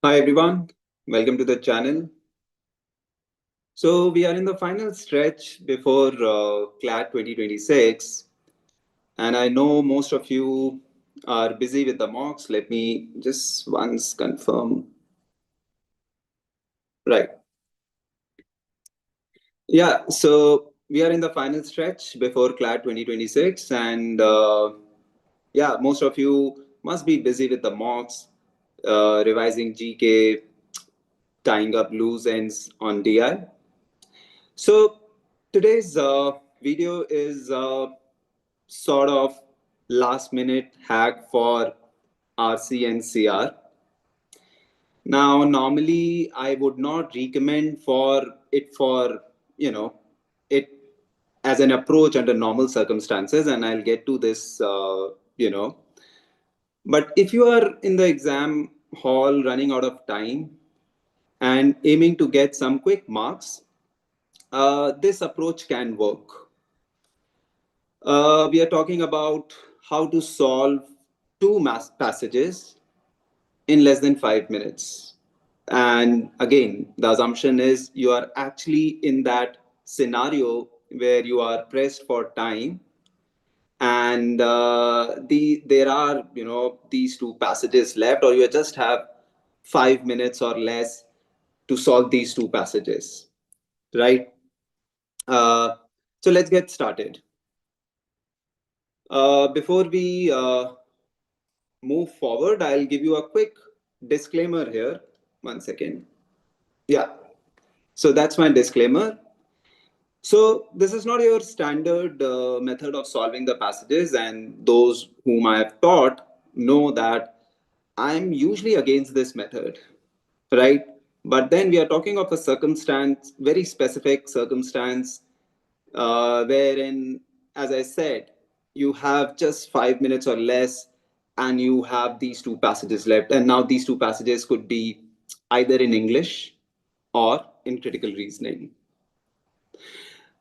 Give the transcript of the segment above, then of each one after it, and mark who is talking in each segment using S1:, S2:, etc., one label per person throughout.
S1: Hi everyone, welcome to the channel. So we are in the final stretch before Clat 2026, and I know most of you are busy with the mocks. Let me just once confirm. Right. Yeah, so we are in the final stretch before Clat 2026, and yeah, most of you must be busy with the mocks, revising GK, tying up loose ends on DI. So today's video is sort of last minute hack for RC and CR. Now, normally I would not recommend for it for, you know, it as an approach under normal circumstances, and I'll get to this, But if you are in the exam hall running out of time and aiming to get some quick marks, this approach can work. We are talking about how to solve two math passages in less than 5 minutes. And again, the assumption is you are actually in that scenario where you are pressed for time, and there are these two passages left, or you just have 5 minutes or less to solve these two passages, right? Uh, so let's get started. Before we move forward, I'll give you a quick disclaimer here. 1 second. Yeah. So that's my disclaimer. So this is not your standard method of solving the passages, and those whom I have taught know that I'm usually against this method, right? But then we are talking of a circumstance, very specific circumstance, wherein, as I said, you have just 5 minutes or less, and you have these two passages left. And now these two passages could be either in English or in critical reasoning.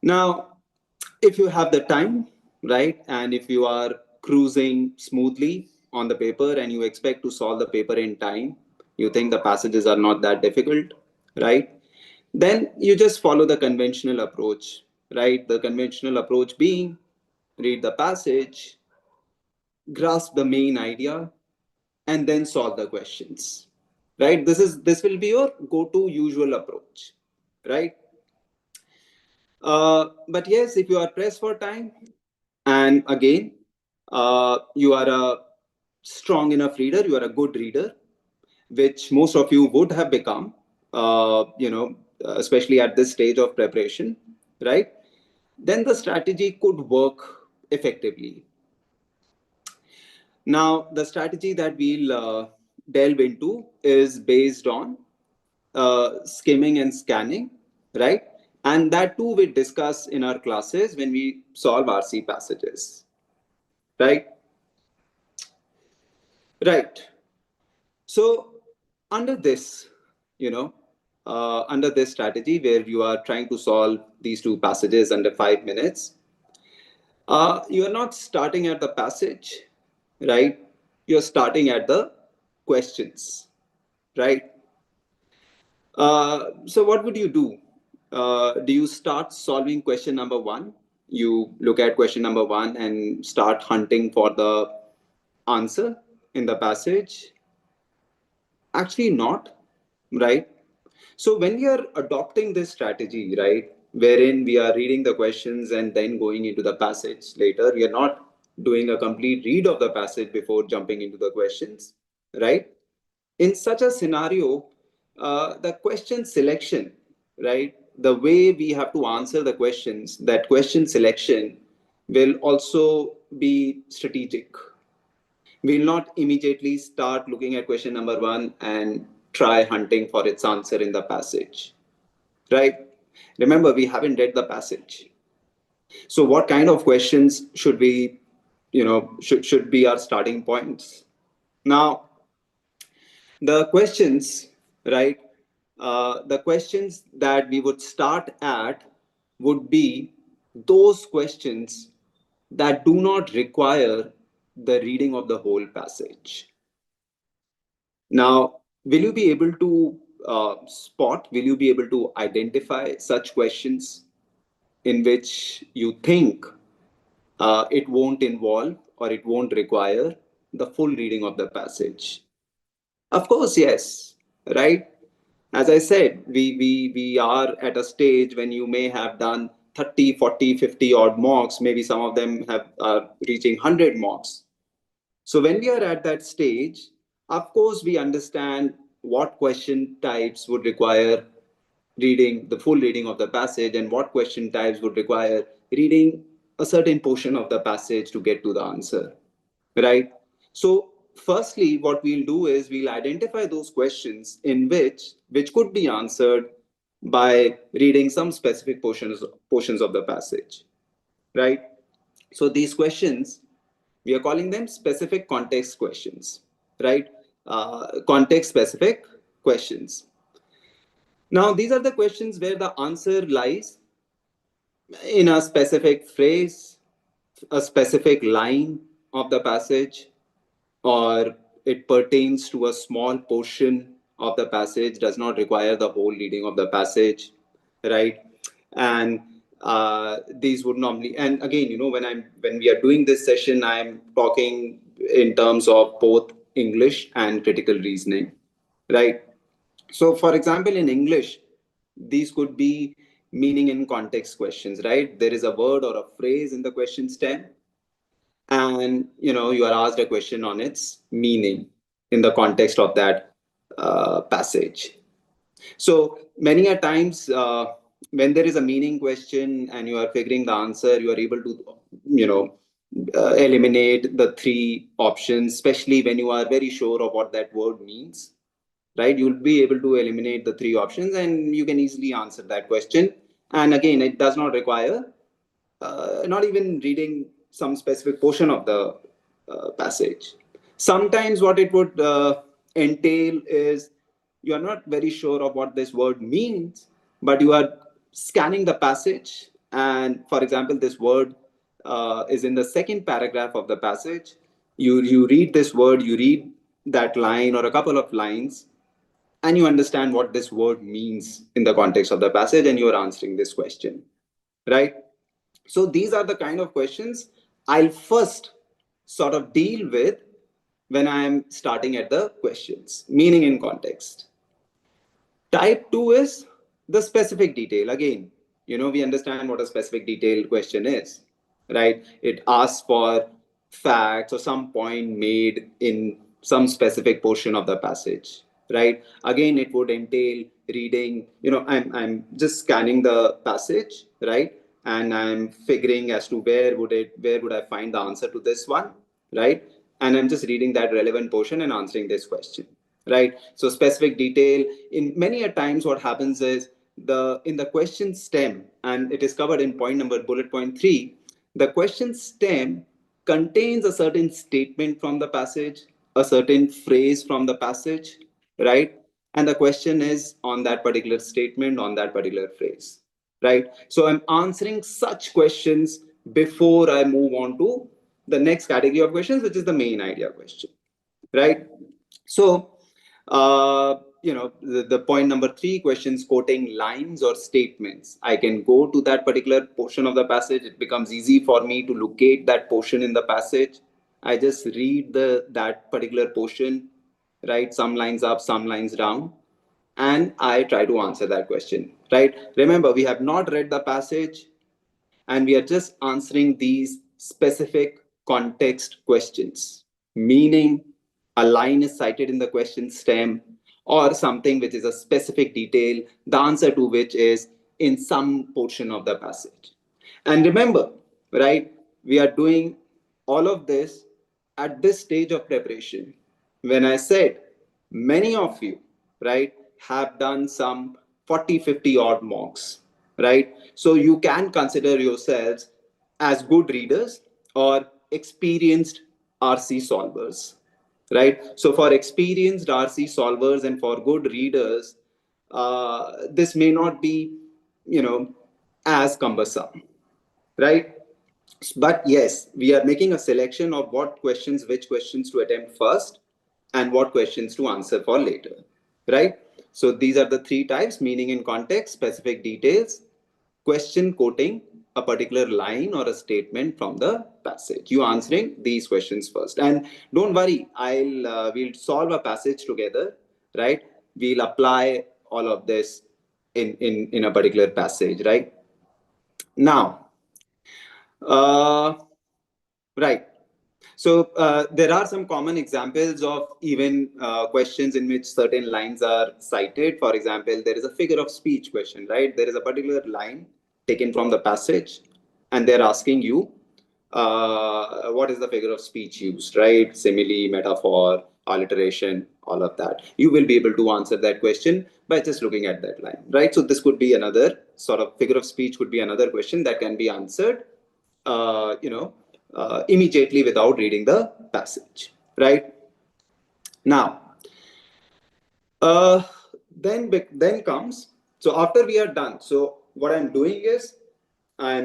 S1: Now, if you have the time, right, and if you are cruising smoothly on the paper and you expect to solve the paper in time, you think the passages are not that difficult, right? Then you just follow the conventional approach, right? The conventional approach being read the passage, grasp the main idea, and then solve the questions, right? This will be your go-to usual approach, right? But yes, if you are pressed for time, and again, you are a strong enough reader, you are a good reader, which most of you would have become, especially at this stage of preparation, right? Then the strategy could work effectively. Now, the strategy that we'll delve into is based on skimming and scanning, right? And that too we discuss in our classes when we solve RC passages, right? Right. So under this, under this strategy where you are trying to solve these two passages under 5 minutes, you are not starting at the passage, right? You're starting at the questions, right? So what would you do? Do you start solving question number one? You look at question number one and start hunting for the answer in the passage? Actually, not, right? So when we are adopting this strategy, right, wherein we are reading the questions and then going into the passage later, we are not doing a complete read of the passage before jumping into the questions, right? In such a scenario, the question selection, right, the way we have to answer the questions, that question selection will also be strategic. We'll not immediately start looking at question number one and try hunting for its answer in the passage, right? Remember, we haven't read the passage. So what kind of questions should we, should be our starting points? Now, the questions, right? The questions that we would start at would be those questions that do not require the reading of the whole passage. Now, will you be able to will you be able to identify such questions in which you think it won't involve or it won't require the full reading of the passage? Of course, yes, right? As I said, we are at a stage when you may have done 30, 40, 50 odd mocks, maybe some of them have are reaching 100 mocks. So when we are at that stage, of course, we understand what question types would require reading the full reading of the passage and what question types would require reading a certain portion of the passage to get to the answer, right? So firstly, what we'll do is we'll identify those questions in which could be answered by reading some specific portions of the passage, right? So these questions, we are calling them specific context questions, right? Context specific questions. Now, these are the questions where the answer lies in a specific phrase, a specific line of the passage, or it pertains to a small portion of the passage, does not require the whole reading of the passage, right? And these would normally, and again, when we are doing this session, I'm talking in terms of both English and critical reasoning, right? So, for example, in English, these could be meaning in context questions, right? There is a word or a phrase in the question stem, and you are asked a question on its meaning in the context of that passage. So many a times, when there is a meaning question and you are figuring the answer, you are able to eliminate the three options, especially when you are very sure of what that word means, right? You'll be able to eliminate the three options and you can easily answer that question. And again, it does not require not even reading some specific portion of the passage. Sometimes what it would entail is you are not very sure of what this word means, but you are scanning the passage. And for example, this word is in the second paragraph of the passage. You read this word, you read that line or a couple of lines, and you understand what this word means in the context of the passage, and you are answering this question, right? So these are the kind of questions I'll first sort of deal with when I'm starting at the questions, meaning in context. Type 2 is the specific detail. Again, we understand what a specific detail question is, right? It asks for facts or some point made in some specific portion of the passage, right? Again, it would entail reading, I'm just scanning the passage, right? And I'm figuring as to where would I find the answer to this one, right? And I'm just reading that relevant portion and answering this question, right? So specific detail, in many a times what happens is in the question stem, and it is covered in bullet point 3, the question stem contains a certain statement from the passage, a certain phrase from the passage, right? And the question is on that particular statement, on that particular phrase, right? So I'm answering such questions before I move on to the next category of questions, which is the main idea question, right? So, the point number 3, questions quoting lines or statements. I can go to that particular portion of the passage. It becomes easy for me to locate that portion in the passage. I just read that particular portion, right? Some lines up, some lines down, and I try to answer that question, right? Remember, we have not read the passage and we are just answering these specific context questions, meaning a line is cited in the question stem or something which is a specific detail, the answer to which is in some portion of the passage. And remember, right, we are doing all of this at this stage of preparation. When I said many of you, right, have done some 40, 50 odd mocks, right? So you can consider yourselves as good readers or experienced RC solvers, right? So for experienced RC solvers and for good readers, this may not be, as cumbersome, right? But yes, we are making a selection of which questions to attempt first and what questions to answer for later. right? So these are the three types: meaning in context, specific details, question quoting a particular line or a statement from the passage. You answering these questions first, and don't worry, we'll solve a passage together, right? We'll apply all of this in a particular passage, right? Now, uh, right. So there are some common examples of even questions in which certain lines are cited. For example, there is a figure of speech question, right? There is a particular line taken from the passage, and they're asking you, what is the figure of speech used, right? Simile, metaphor, alliteration, all of that. You will be able to answer that question by just looking at that line, right? So this could be another sort of figure of speech, could be another question that can be answered immediately without reading the passage, right? Now, uh, then comes, so after we are done, so what I'm doing is I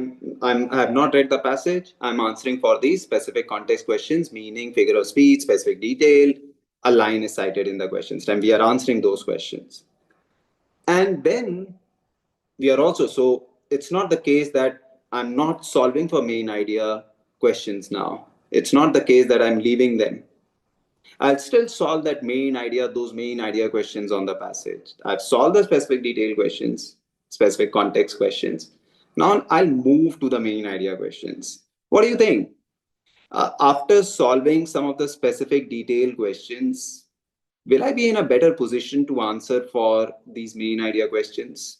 S1: have not read the passage. I'm answering for these specific context questions, meaning, figure of speech, specific detail. A line is cited in the questions, and we are answering those questions. And then we are also, so it's not the case that I'm not solving for main idea questions now. It's not the case that I'm leaving them. I'll still solve that main idea, those main idea questions on the passage. I've solved the specific detail questions, specific context questions. Now I'll move to the main idea questions. What do you think? After solving some of the specific detail questions, will I be in a better position to answer for these main idea questions?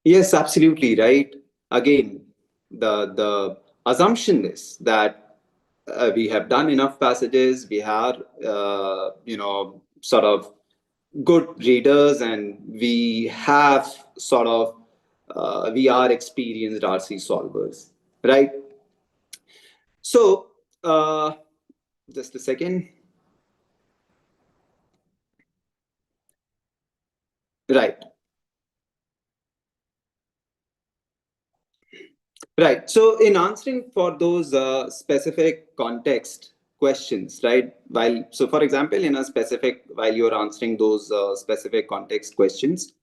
S1: Yes, absolutely right. Again, the assumption is that we have done enough passages, we are sort of good readers, and we have sort of we are experienced RC solvers, right? So just a second. Right. Right. So, in answering for those specific context questions, right? So for example, in a specific, while you're answering those specific context questions,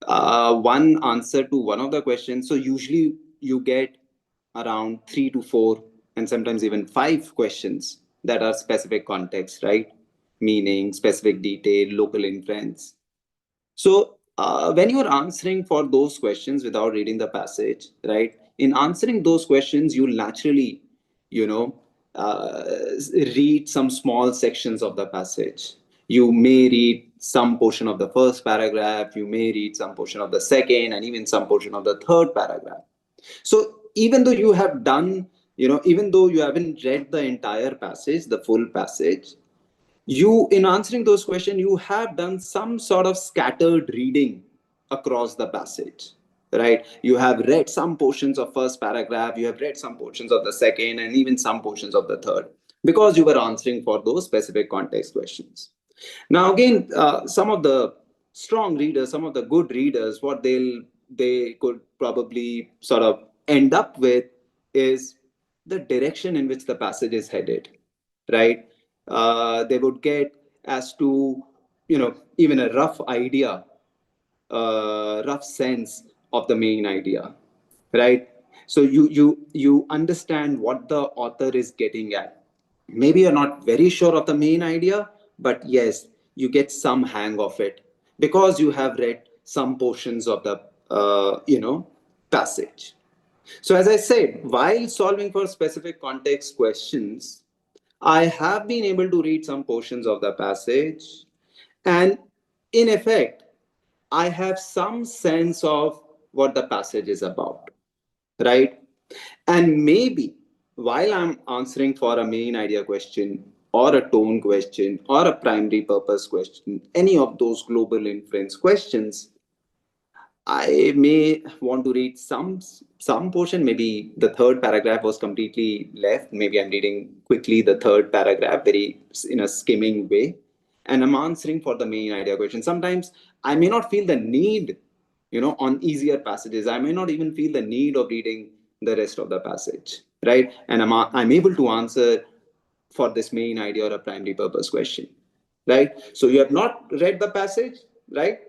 S1: one answer to one of the questions. So usually you get around 3 to 4, and sometimes even 5 questions that are specific context, right? Meaning, specific detail, local inference. So when you're answering for those questions without reading the passage, right? In answering those questions, you'll naturally, you know, uh, read some small sections of the passage. You may read some portion of the first paragraph, you may read some portion of the second, and even some portion of the third paragraph. So even though you have done, even though you haven't read the entire passage, the full passage, you, in answering those questions, you have done some sort of scattered reading across the passage, right? You have read some portions of first paragraph, you have read some portions of the second, and even some portions of the third, because you were answering for those specific context questions. Now again, some of the strong readers, some of the good readers, what they could probably sort of end up with is the direction in which the passage is headed, right? They would get as to, even a rough idea, rough sense of the main idea, right? So you understand what the author is getting at. Maybe you're not very sure of the main idea, but yes, you get some hang of it because you have read some portions of the passage. So as I said, while solving for specific context questions, I have been able to read some portions of the passage, and in effect, I have some sense of what the passage is about, right? And maybe while I'm answering for a main idea question, or a tone question, or a primary purpose question, any of those global inference questions, I may want to read some portion. Maybe the third paragraph was completely left. Maybe I'm reading quickly the third paragraph, very in a skimming way, and I'm answering for the main idea question. Sometimes I may not feel the need, on easier passages. I may not even feel the need of reading the rest of the passage, right? And I'm able to answer for this main idea or a primary purpose question. right? So you have not read the passage, right?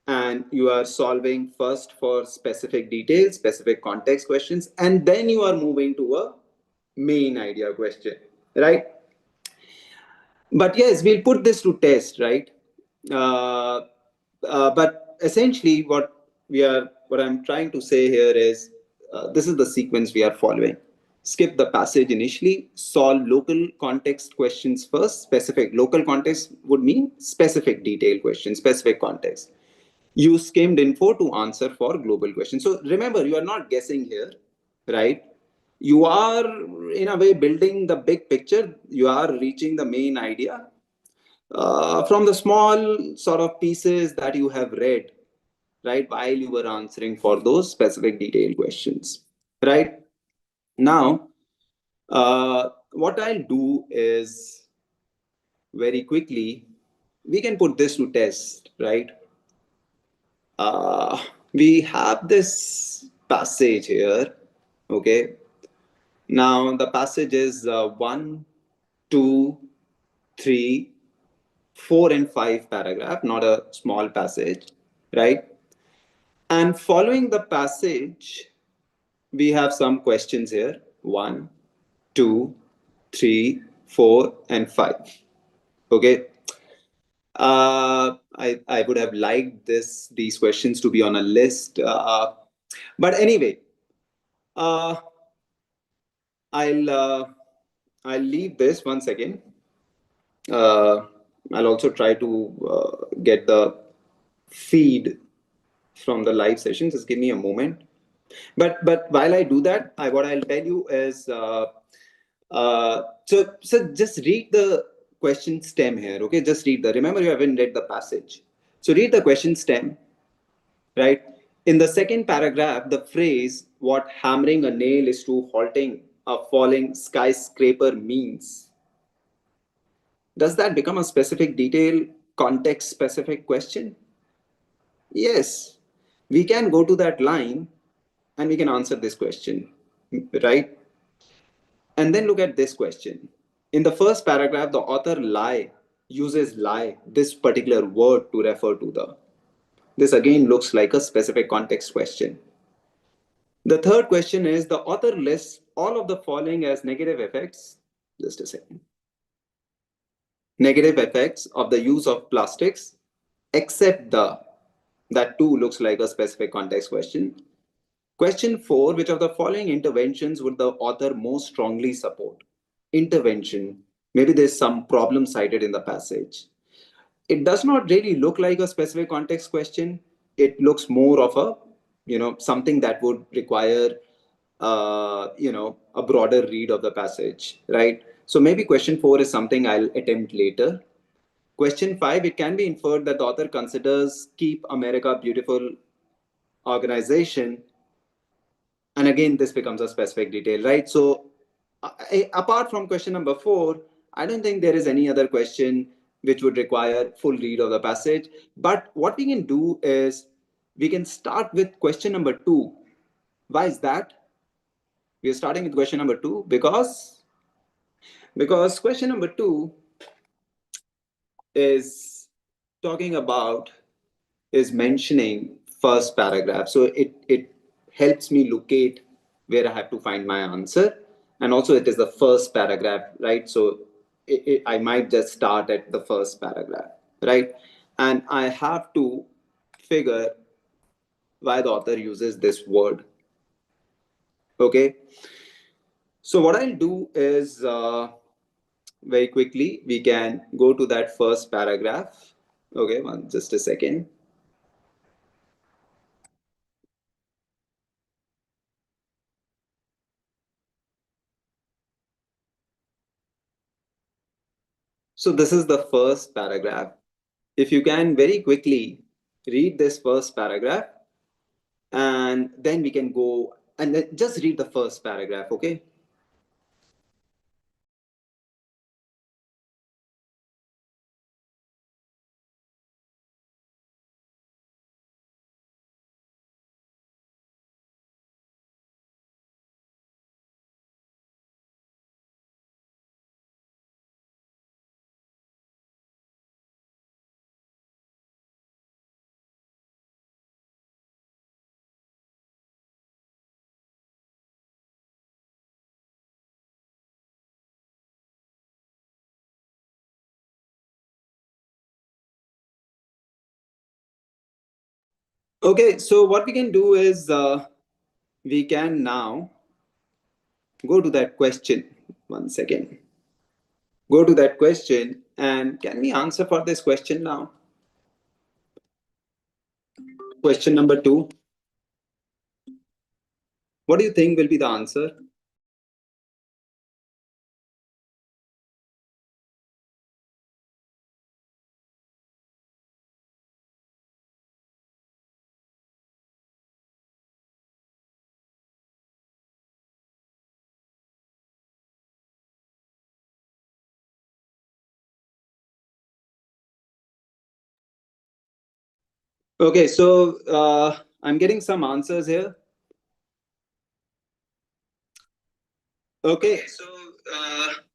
S1: And you are solving first for specific details, specific context questions, and then you are moving to a main idea question, right? But yes, we'll put this to test, right? uh, but essentially what I'm trying to say here is, this is the sequence we are following. Skip the passage initially, solve local context questions first. Specific local context would mean specific detail questions, specific context. Use skimmed info to answer for global questions. So remember, you are not guessing here, right? You are in a way building the big picture. You are reaching the main idea from the small sort of pieces that you have read, right, while you were answering for those specific detailed questions, right? Now, what I'll do is very quickly, we can put this to test, right? Uh, we have this passage here, okay? Now, the passage is 1, 2, 3, 4, and 5 paragraph, not a small passage, right? And following the passage, we have some questions here. 1, 2, 3, 4, and 5. Okay. I would have liked these questions to be on a list. But anyway, uh, I'll uh, I'll leave this once again. Uh, I'll also try to get the feed from the live session. Just give me a moment. But while I do that, what I'll tell you is, so just read the question stem here. Okay, just read the. Remember, you haven't read the passage, so read the question stem. Right, in the second paragraph, the phrase "what hammering a nail is to halting a falling skyscraper" means. Does that become a specific detail, context specific question? Yes, we can go to that line and we can answer this question, right? And then look at this question. In the first paragraph, the author uses lie, this particular word, to refer to the. This again looks like a specific context question. The third question is, the author lists all of the following as negative effects. Just a second. Negative effects of the use of plastics, except the. That too looks like a specific context question. Question 4, which of the following interventions would the author most strongly support? Intervention. Maybe there's some problem cited in the passage. It does not really look like a specific context question. It looks more of a, something that would require, a broader read of the passage, right? So maybe question 4 is something I'll attempt later. Question 5, it can be inferred that the author considers Keep America Beautiful organization, and again this becomes a specific detail, right? So apart from question number 4, I don't think there is any other question which would require full read of the passage. But what we can do is we can start with question number 2. Why is that? We are starting with question number 2 because question number 2 is talking about, is mentioning first paragraph. So it helps me locate where I have to find my answer. And also it is the first paragraph, right? So I might just start at the first paragraph, right? And I have to figure why the author uses this word. Okay. So what I'll do is, very quickly, we can go to that first paragraph. Okay, just a second. So this is the first paragraph. If you can very quickly read this first paragraph, and then we can go and then just read the first paragraph, okay? Okay, so what we can do is we can now go to that question. One second. Go to that question, and can we answer for this question now? Question number two. What do you think will be the answer? Okay, so I'm getting some answers here. Okay, so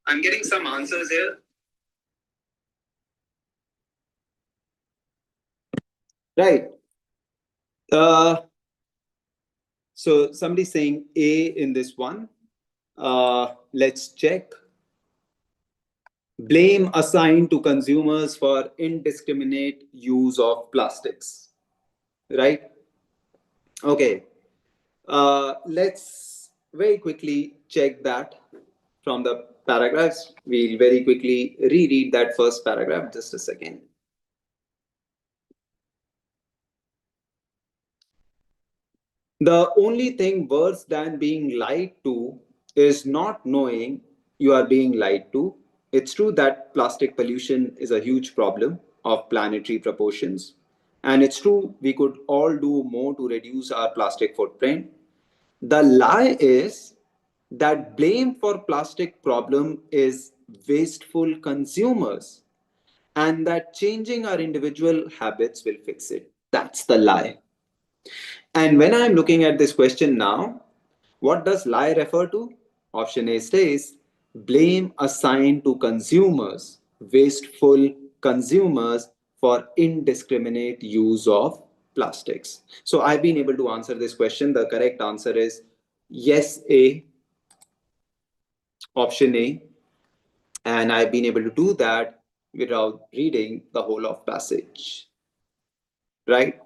S1: I'm getting some answers here. Right. Uh, so somebody's saying A in this one. Let's check. Blame assigned to consumers for indiscriminate use of plastics. Right. Okay. Let's very quickly check that from the paragraphs. We'll very quickly reread that first paragraph. Just a second. The only thing worse than being lied to is not knowing you are being lied to. It's true that plastic pollution is a huge problem of planetary proportions. And it's true we could all do more to reduce our plastic footprint. The lie is that blame for plastic problem is wasteful consumers and that changing our individual habits will fix it. That's the lie. And when I'm looking at this question now, what does lie refer to? Option A says blame assigned to consumers, wasteful consumers for indiscriminate use of plastics. So I've been able to answer this question. The correct answer is yes, A, option A. And I've been able to do that without reading the whole of passage, right?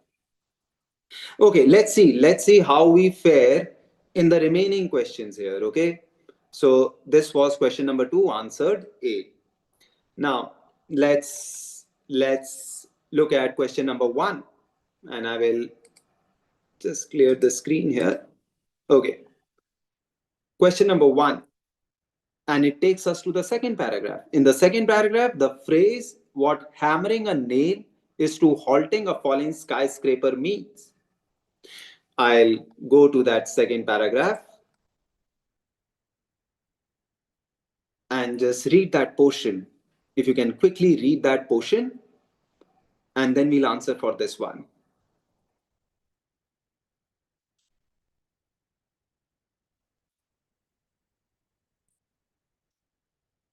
S1: Okay, let's see. Let's see how we fare in the remaining questions here. Okay, so this was question number two, answered A. Now let's look at question number one, and I will just clear the screen here. Okay, question number one, and it takes us to the second paragraph. In the second paragraph, the phrase "what hammering a nail is to halting a falling skyscraper" means. I'll go to that second paragraph and just read that portion. If you can quickly read that portion, and then we'll answer for this one.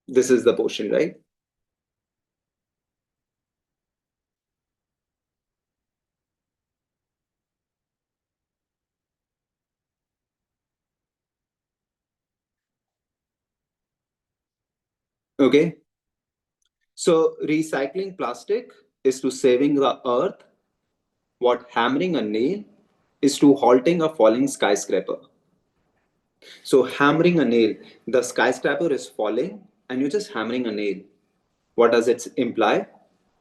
S1: This is the portion, right? Okay. So recycling plastic is to saving the earth. What hammering a nail is to halting a falling skyscraper. So hammering a nail, the skyscraper is falling and you're just hammering a nail. What does it imply?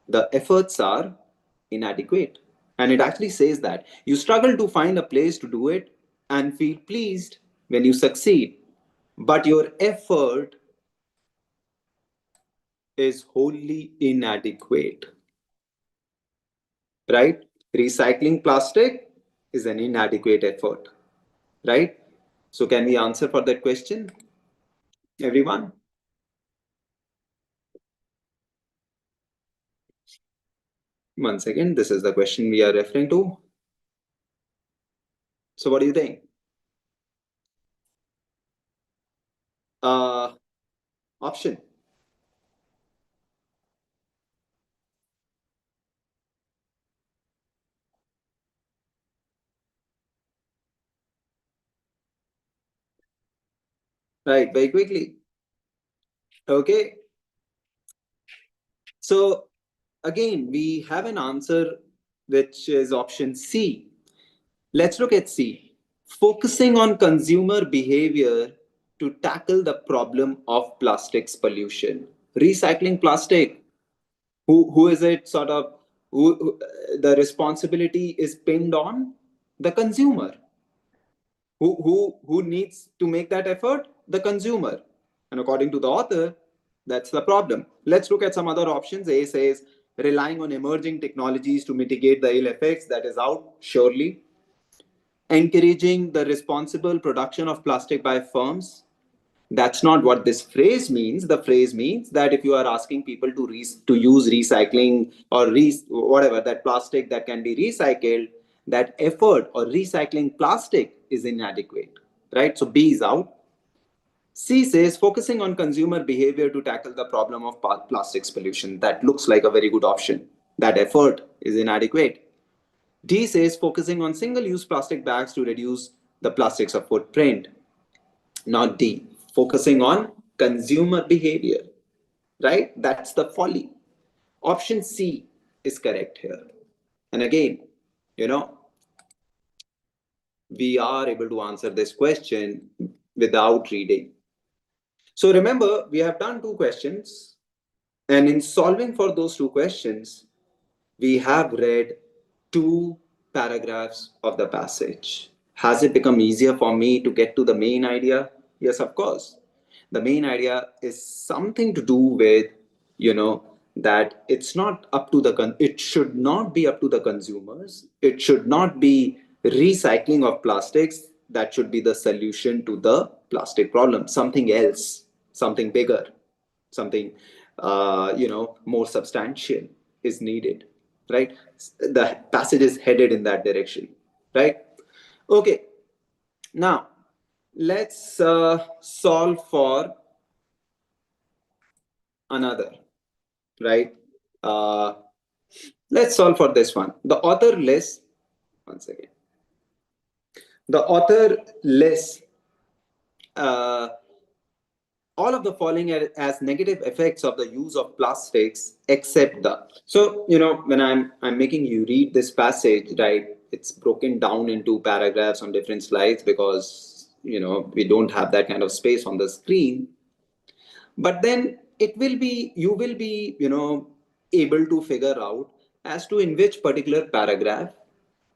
S1: The efforts are inadequate. And it actually says that you struggle to find a place to do it and feel pleased when you succeed. But your effort is wholly inadequate, right? Recycling plastic is an inadequate effort, right? So, can we answer for that question, everyone? Once again, this is the question we are referring to. So, what do you think? Uh, Option. Right, very quickly. Okay. So, again, we have an answer which is option C. Let's look at C. Focusing on consumer behavior to tackle the problem of plastics pollution. Recycling plastic. Who is it sort of the responsibility is pinned on? The consumer. Who needs to make that effort? The consumer. And according to the author, that's the problem. Let's look at some other options. A says relying on emerging technologies to mitigate the ill effects. That is out, surely. Encouraging the responsible production of plastic by firms. That's not what this phrase means. The phrase means that if you are asking people to use recycling or whatever, that plastic that can be recycled, that effort or recycling plastic is inadequate, right? So B is out. C says focusing on consumer behavior to tackle the problem of plastics pollution. That looks like a very good option. That effort is inadequate. D says focusing on single-use plastic bags to reduce the plastics of footprint. Not D, focusing on consumer behavior, right? That's the folly. Option C is correct here. And again, you know, we are able to answer this question without reading. So remember, we have done two questions, and in solving for those two questions, we have read two paragraphs of the passage. Has it become easier for me to get to the main idea? Yes, of course. The main idea is something to do with, that it's not up to it should not be up to the consumers. It should not be recycling of plastics that should be the solution to the plastic problem. Something else, something bigger, something more substantial is needed, right? The passage is headed in that direction, right? Okay, now let's solve for another, right? uh, let's solve for this one. The author lists, once again, the author lists uh, all of the following as negative effects of the use of plastics except the. So when I'm making you read this passage, right, it's broken down into paragraphs on different slides because we don't have that kind of space on the screen. But then you will be able to figure out as to in which particular paragraph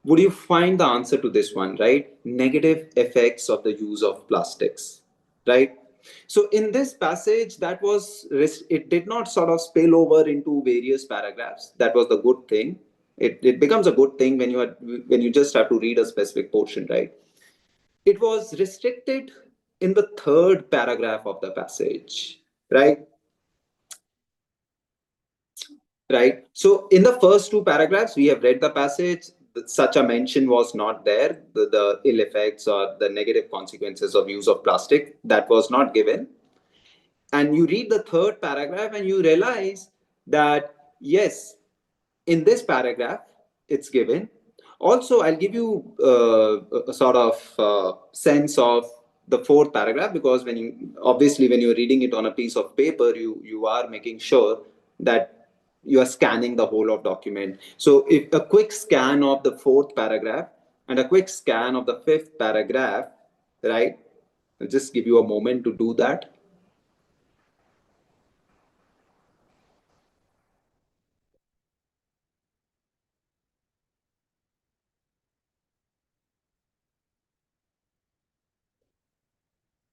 S1: would you find the answer to this one, right? Negative effects of the use of plastics, right? So in this passage, it did not sort of spill over into various paragraphs. That was the good thing. It becomes a good thing when you just have to read a specific portion, right? It was restricted in the third paragraph of the passage, right? Right. So in the first two paragraphs, we have read the passage. Such a mention was not there. The ill effects or the negative consequences of use of plastic, that was not given. And you read the third paragraph and you realize that, yes, in this paragraph, it's given. Also, I'll give you a sort of sense of the fourth paragraph, because when you're reading it on a piece of paper, you are making sure that you are scanning the whole of document. So if a quick scan of the fourth paragraph and a quick scan of the fifth paragraph, right? I'll just give you a moment to do that.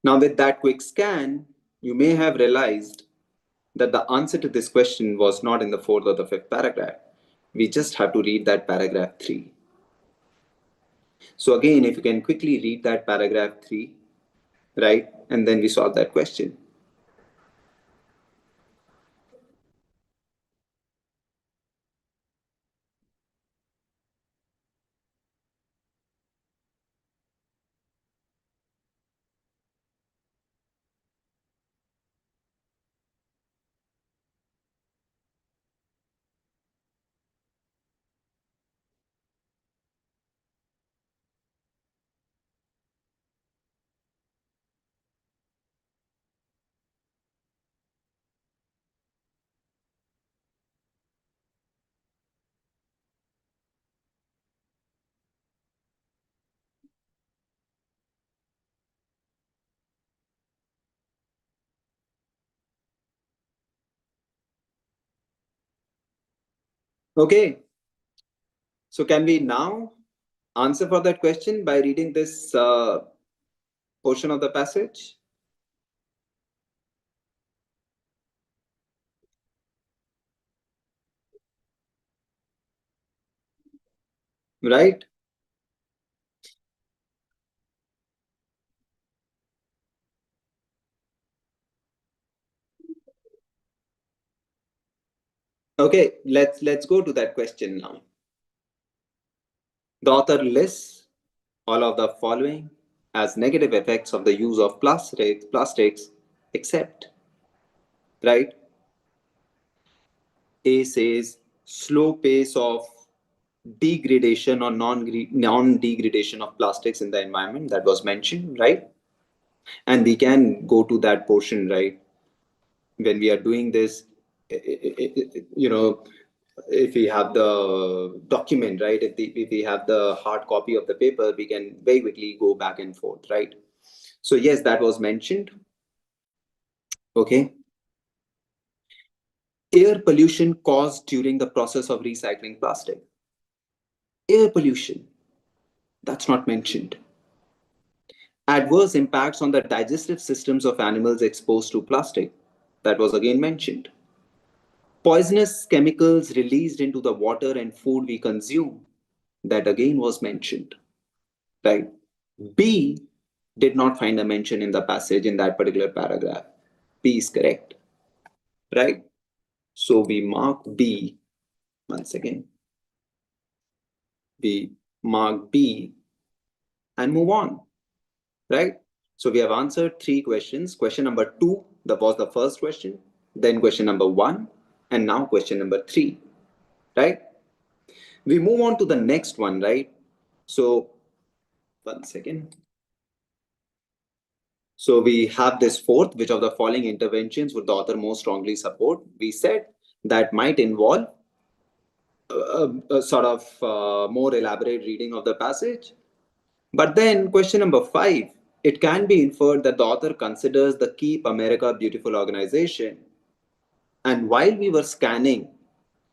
S1: Now, with that quick scan, you may have realized that the answer to this question was not in the fourth or the fifth paragraph. We just have to read that paragraph 3. So again, if you can quickly read that paragraph 3, right, and then we solve that question. Okay, so can we now answer for that question by reading this portion of the passage? Right? Okay, let's go to that question now. The author lists all of the following as negative effects of the use of plastics, except, right? A says slow pace of degradation or non-degradation of plastics in the environment, that was mentioned, right? And we can go to that portion, right? When we are doing this, you know, if we have the document, right? If we have the hard copy of the paper, we can very quickly go back and forth, right? So yes, that was mentioned. Okay. Air pollution caused during the process of recycling plastic. Air pollution, that's not mentioned. Adverse impacts on the digestive systems of animals exposed to plastic, that was again mentioned. Poisonous chemicals released into the water and food we consume, that again was mentioned, right? B did not find a mention in the passage in that particular paragraph. B is correct, right? So we mark B once again. We mark B and move on, right? So we have answered three questions. Question number two, that was the first question, then question number one, and now question number three, right? We move on to the next one, right? So, one second. So we have this fourth, which of the following interventions would the author most strongly support? We said that might involve a sort of more elaborate reading of the passage. But then question number five, it can be inferred that the author considers the Keep America Beautiful organization. And while we were scanning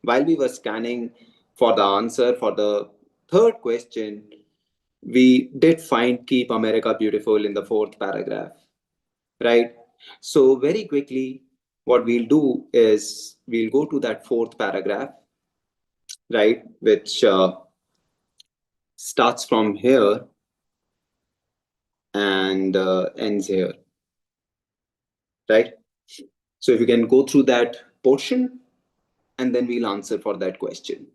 S1: for the answer for the third question, we did find Keep America Beautiful in the fourth paragraph, right? So very quickly, what we'll do is we'll go to that fourth paragraph, right, which starts from here and ends here, right? So if you can go through that portion, and then we'll answer for that question.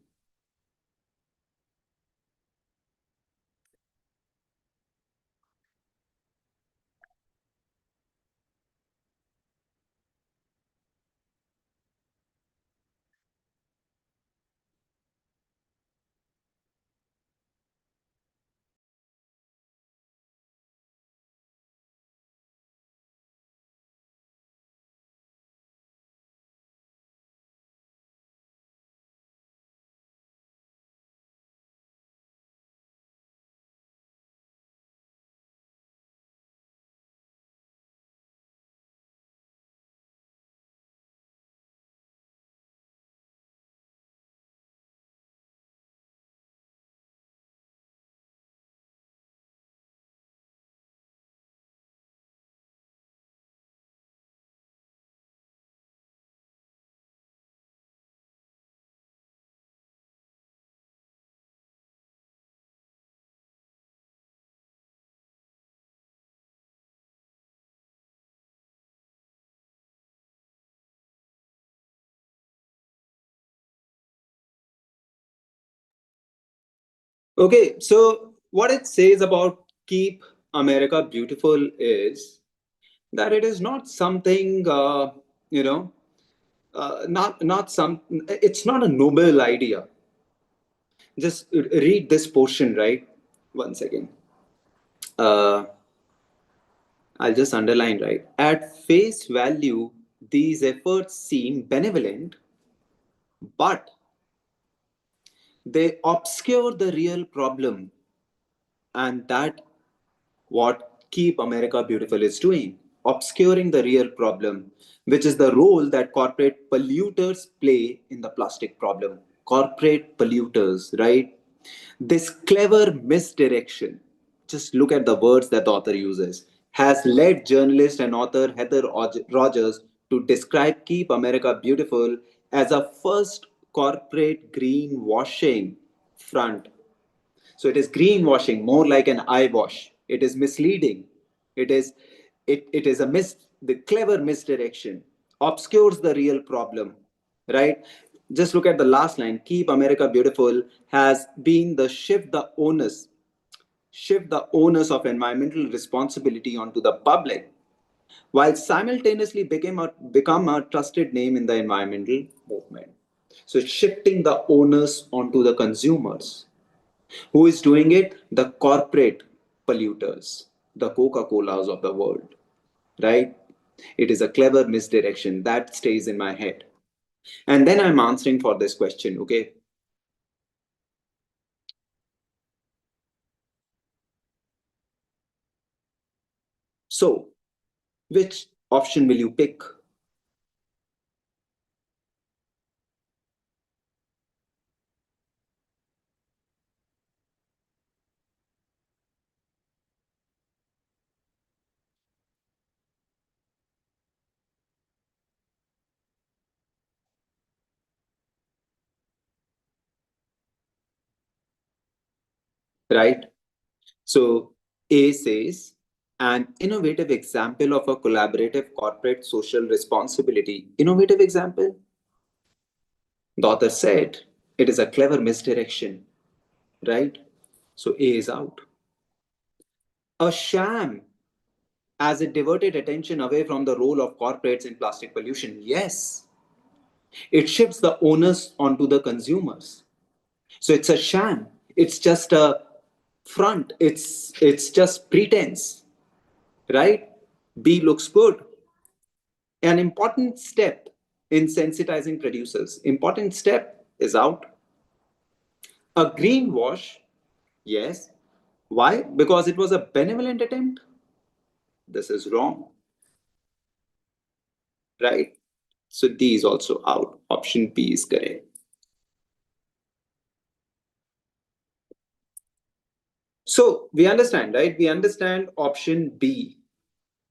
S1: Okay, so what it says about Keep America Beautiful is that it is not something, you know, not some. It's not a noble idea. Just read this portion, right? One second. Uh, I'll just underline, right? At face value, these efforts seem benevolent, but they obscure the real problem, and that what Keep America Beautiful is doing, obscuring the real problem, which is the role that corporate polluters play in the plastic problem corporate polluters, right? This clever misdirection, just look at the words that the author uses, has led journalist and author Heather Rogers to describe Keep America Beautiful as a first corporate greenwashing front. So it is greenwashing, more like an eyewash. It is misleading. It is it is the clever misdirection, obscures the real problem, right? Just look at the last line. Keep America Beautiful has been the shift the onus of environmental responsibility onto the public, while simultaneously become a trusted name in the environmental movement. So shifting the onus onto the consumers. Who is doing it? The corporate polluters, the Coca Colas of the world, right? It is a clever misdirection that stays in my head. And then I'm answering for this question, okay? So, which option will you pick? Right? So, A says, an innovative example of a collaborative corporate social responsibility. Innovative example? The author said it is a clever misdirection, right? So A is out. A sham, as it diverted attention away from the role of corporates in plastic pollution. Yes, it shifts the onus onto the consumers. So it's a sham. It's just a front. It's just pretense, right? B looks good. An important step in sensitizing producers. Important step is out. A greenwash, yes. Why? Because it was a benevolent attempt. This is wrong, right? So D is also out. Option B is correct. So we understand, right? We understand option B.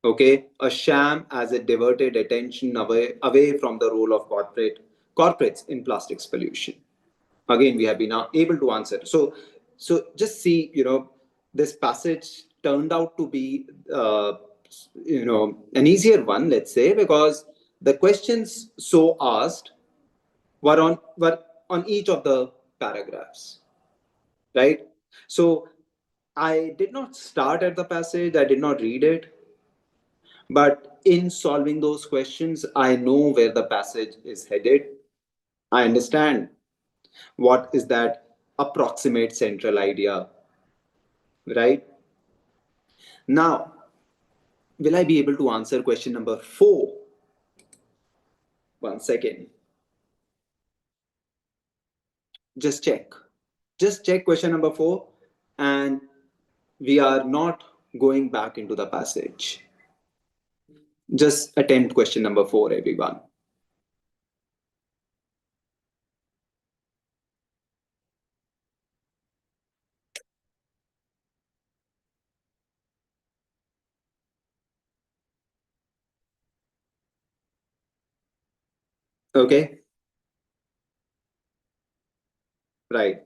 S1: Okay, a sham as it diverted attention away from the role of corporates in plastics pollution. Again, we have been able to answer. So just see, this passage turned out to be, an easier one, let's say, because the questions so asked were on each of the paragraphs, right? So I did not start at the passage, I did not read it, but in solving those questions, I know where the passage is headed. I understand what is that approximate central idea, right? Now, will I be able to answer question number 4? One second. Just check. Just check question number 4, and we are not going back into the passage. Just attempt question number 4, everyone. Okay, right.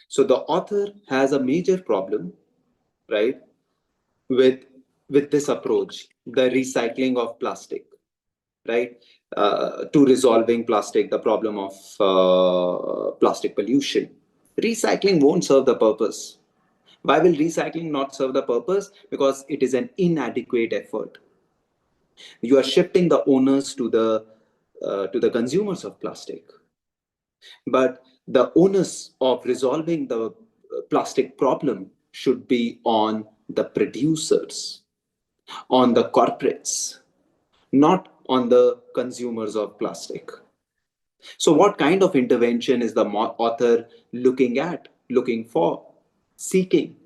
S1: So the author has a major problem, right, with with this approach, the recycling of plastic, right, to resolving the problem of plastic pollution. Recycling won't serve the purpose. Why will recycling not serve the purpose? Because it is an inadequate effort. You are shifting the owners to the consumers of plastic, but the onus of resolving the plastic problem should be on the producers, on the corporates, not on the consumers of plastic. So, what kind of intervention is the author looking for, seeking?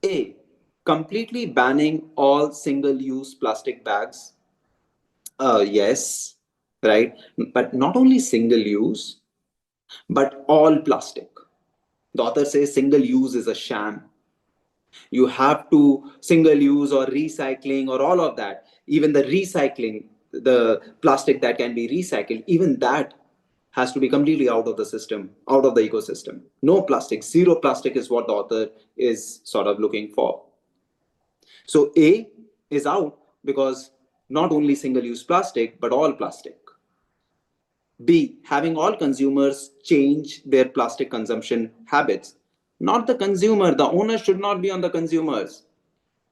S1: A. Completely banning all single use plastic bags. Yes, right. But not only single use, but all plastic. The author says single use is a sham. You have to single use or recycling or all of that. Even the recycling, the plastic that can be recycled, even that has to be completely out of the system, out of the ecosystem. No plastic, zero plastic is what the author is sort of looking for. So A is out because not only single use plastic, but all plastic. B, having all consumers change their plastic consumption habits. Not the consumer, the onus should not be on the consumers.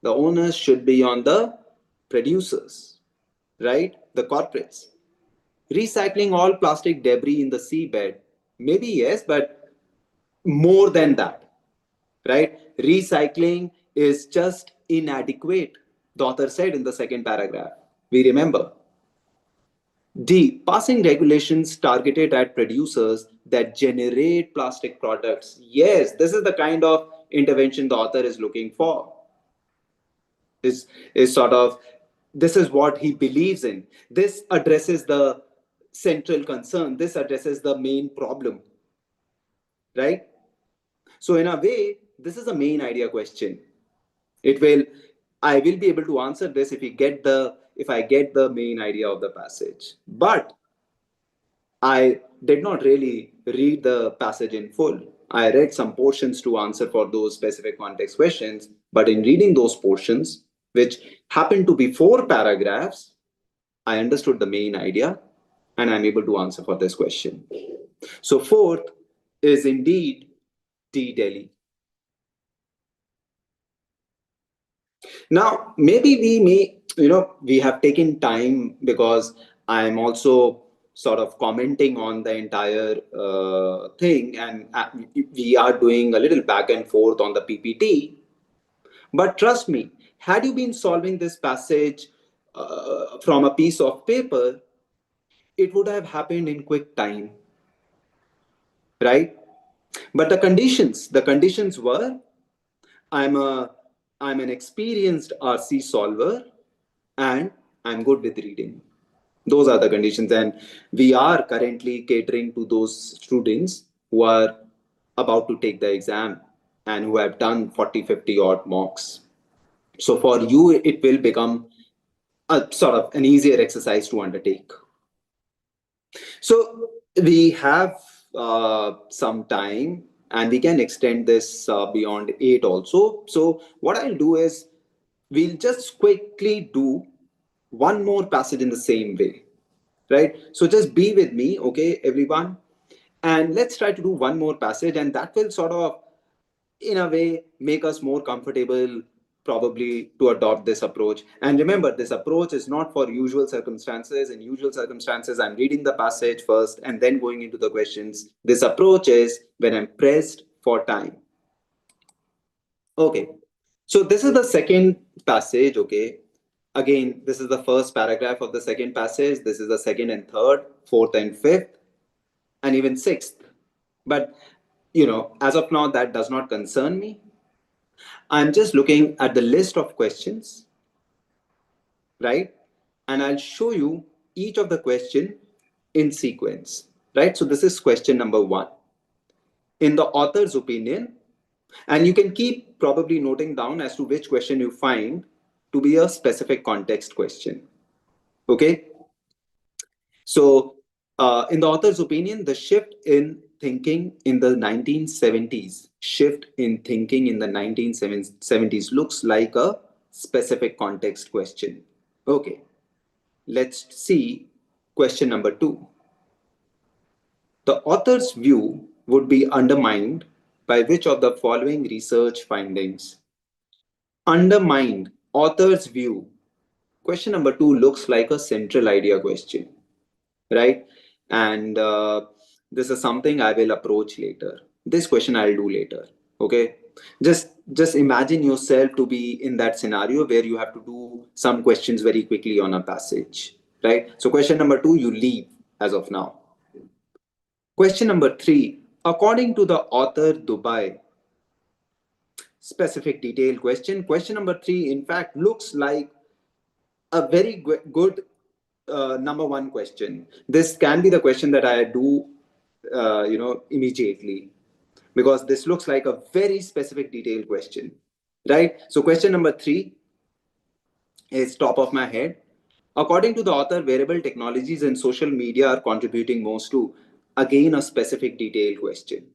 S1: The onus should be on the producers, right? The corporates. Recycling all plastic debris in the seabed. Maybe yes, but more than that, right? Recycling is just inadequate, the author said in the second paragraph. We remember. D, passing regulations targeted at producers that generate plastic products. Yes, this is the kind of intervention the author is looking for. Is sort of, this is what he believes in. This addresses the central concern. This addresses the main problem, right? So in a way, this is a main idea question. It will, I will be able to answer this if I get the main idea of the passage. But I did not really read the passage in full. I read some portions to answer for those specific context questions, but in reading those portions, which happened to be 4 paragraphs, I understood the main idea and I'm able to answer for this question. So, fourth is indeed T Delhi. Now, maybe we have taken time because I'm also sort of commenting on the entire thing, and we are doing a little back and forth on the PPT. But trust me, had you been solving this passage from a piece of paper, it would have happened in quick time, right? But the conditions were, I'm a I'm an experienced RC solver and I'm good with reading. Those are the conditions, and we are currently catering to those students who are about to take the exam and who have done 40, 50 odd mocks. So for you, it will become a sort of an easier exercise to undertake. So we have some time and we can extend this beyond 8 also. So what I'll do is we'll just quickly do one more passage in the same way, right? So just be with me, okay, everyone? And let's try to do one more passage, and that will sort of, in a way, make us more comfortable probably to adopt this approach. And remember, this approach is not for usual circumstances. In usual circumstances, I'm reading the passage first and then going into the questions. This approach is when I'm pressed for time. Okay, so this is the second passage, okay? Again, this is the first paragraph of the second passage. This is the second and third, fourth and fifth, and even sixth. But, as of now, that does not concern me. I'm just looking at the list of questions, right? And I'll show you each of the question in sequence, right? So this is question number 1. In the author's opinion, and you can keep probably noting down as to which question you find to be a specific context question, okay? So in the author's opinion, the shift in thinking in the 1970s looks like a specific context question. Okay, let's see question number 2. The author's view would be undermined by which of the following research findings? Undermined, author's view. Question number 2 looks like a central idea question, right? And this is something I will approach later. This question I'll do later, okay? Just imagine yourself to be in that scenario where you have to do some questions very quickly on a passage, right? So question number 2, you leave as of now. Question number 3, according to the author Dubai, specific detailed question. Question number 3, in fact, looks like a very good number 1 question. This can be the question that I do immediately, because this looks like a very specific detailed question, right? So question number 3 is top of my head. According to the author, wearable technologies and social media are contributing most to, again, a specific detailed question.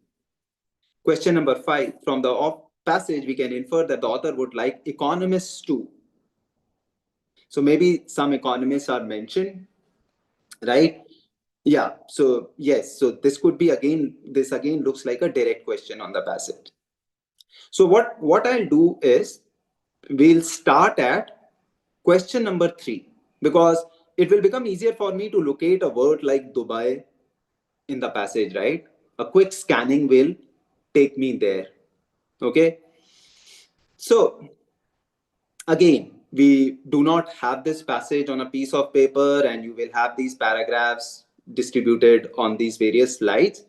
S1: Question number 5, from the passage, we can infer that the author would like economists too. So maybe some economists are mentioned, right? Yeah. So yes. So this could be again. This again looks like a direct question on the passage. So what I'll do is we'll start at question number 3, because it will become easier for me to locate a word like Dubai in the passage, right? A quick scanning will take me there. Okay. So again, we do not have this passage on a piece of paper, and you will have these paragraphs distributed on these various slides.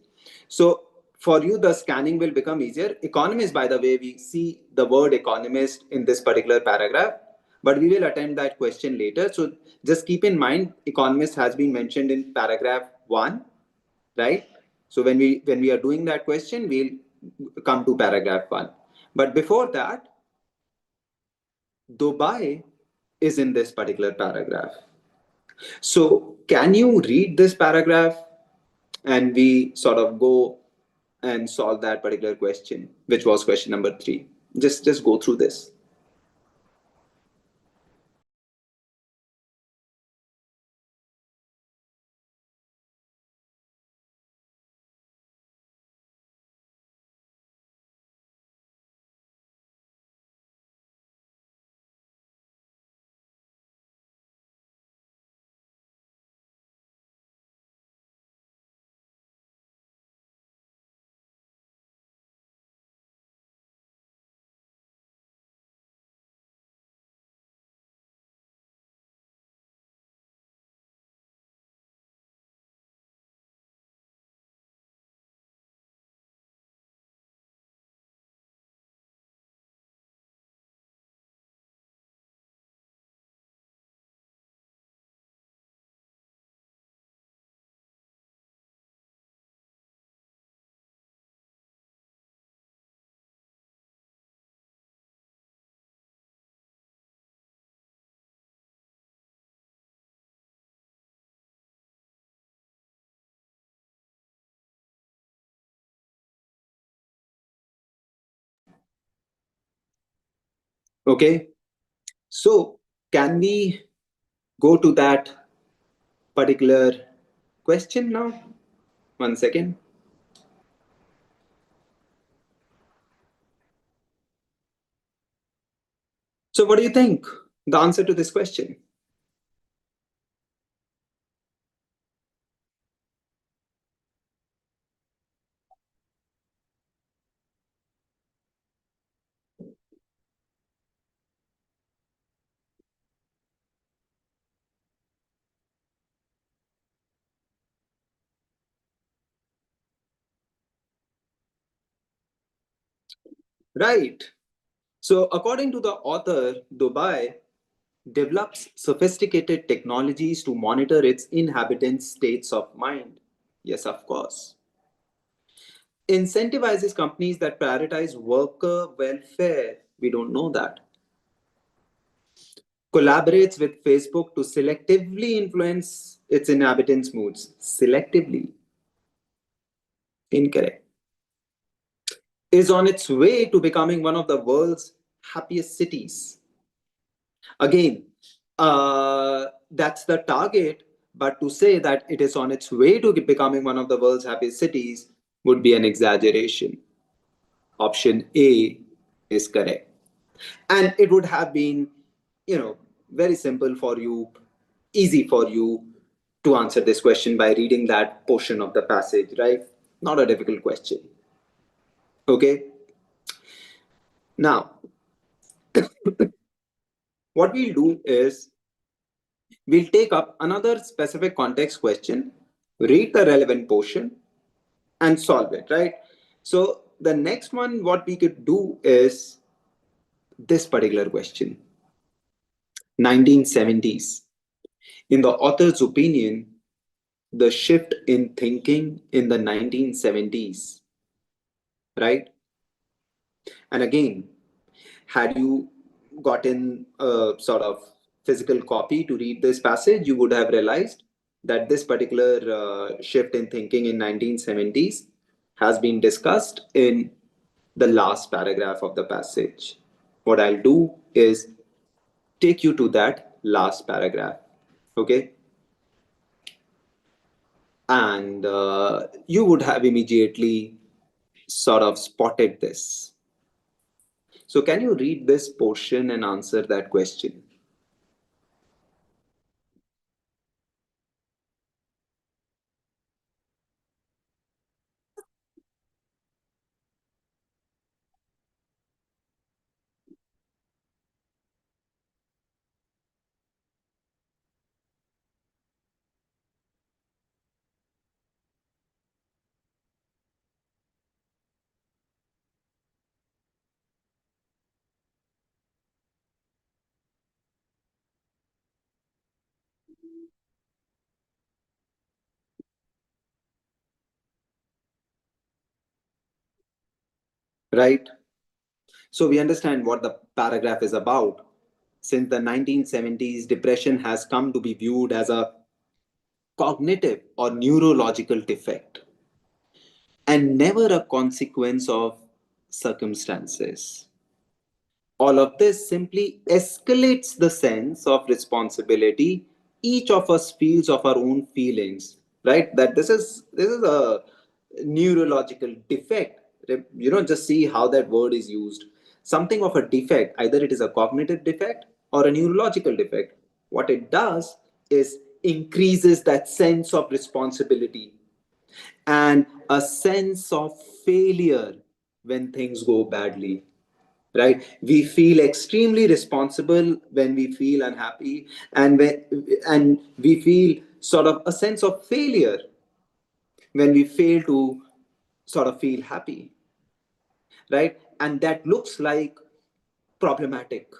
S1: So for you, the scanning will become easier. Economist, by the way, we see the word economist in this particular paragraph, but we will attempt that question later. So just keep in mind, economist has been mentioned in paragraph 1, right? So when we are doing that question, we'll come to paragraph 1. But before that, Dubai is in this particular paragraph. So can you read this paragraph and we sort of go and solve that particular question, which was question number 3? Just go through this. Okay. So can we go to that particular question now? 1 second. So what do you think? The answer to this question? Right. So according to the author, Dubai develops sophisticated technologies to monitor its inhabitants' states of mind. Yes, of course. Incentivizes companies that prioritize worker welfare. We don't know that. Collaborates with Facebook to selectively influence its inhabitants' moods. Selectively. Incorrect. Is on its way to becoming one of the world's happiest cities. Again, that's the target, but to say that it is on its way to becoming one of the world's happiest cities would be an exaggeration. Option A is correct. And it would have been, very simple for you, easy for you to answer this question by reading that portion of the passage, right? Not a difficult question. Okay. Now, what we'll do is we'll take up another specific context question, read the relevant portion, and solve it, right? So the next one, what we could do is this particular question. 1970s. In the author's opinion, the shift in thinking in the 1970s, right? And again, had you gotten a sort of physical copy to read this passage, you would have realized that this particular shift in thinking in 1970s has been discussed in the last paragraph of the passage. What I'll do is take you to that last paragraph, okay? And you would have immediately sort of spotted this. So, can you read this portion and answer that question? Right? So, we understand what the paragraph is about. Since the 1970s, depression has come to be viewed as a cognitive or neurological defect and never a consequence of circumstances. All of this simply escalates the sense of responsibility each of us feels of our own feelings, right? That this is a neurological defect. Just see how that word is used. Something of a defect, either it is a cognitive defect or a neurological defect. What it does is increases that sense of responsibility and a sense of failure when things go badly, right? We feel extremely responsible when we feel unhappy, and we feel sort of a sense of failure when we fail to sort of feel happy, right? And that looks like problematic,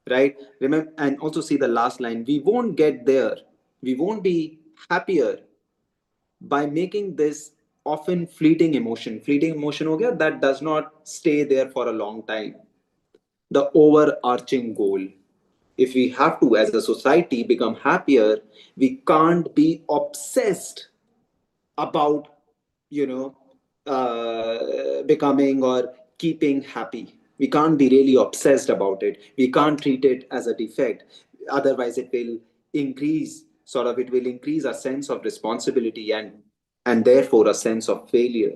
S1: right? Remember, and also see the last line: we won't get there, we won't be happier by making this often fleeting emotion ho gaya, that does not stay there for a long time, the overarching goal. If we have to, as a society, become happier, we can't be obsessed about, you know, becoming or keeping happy. We can't be really obsessed about it. We can't treat it as a defect. Otherwise, it will increase a sense of responsibility and therefore a sense of failure,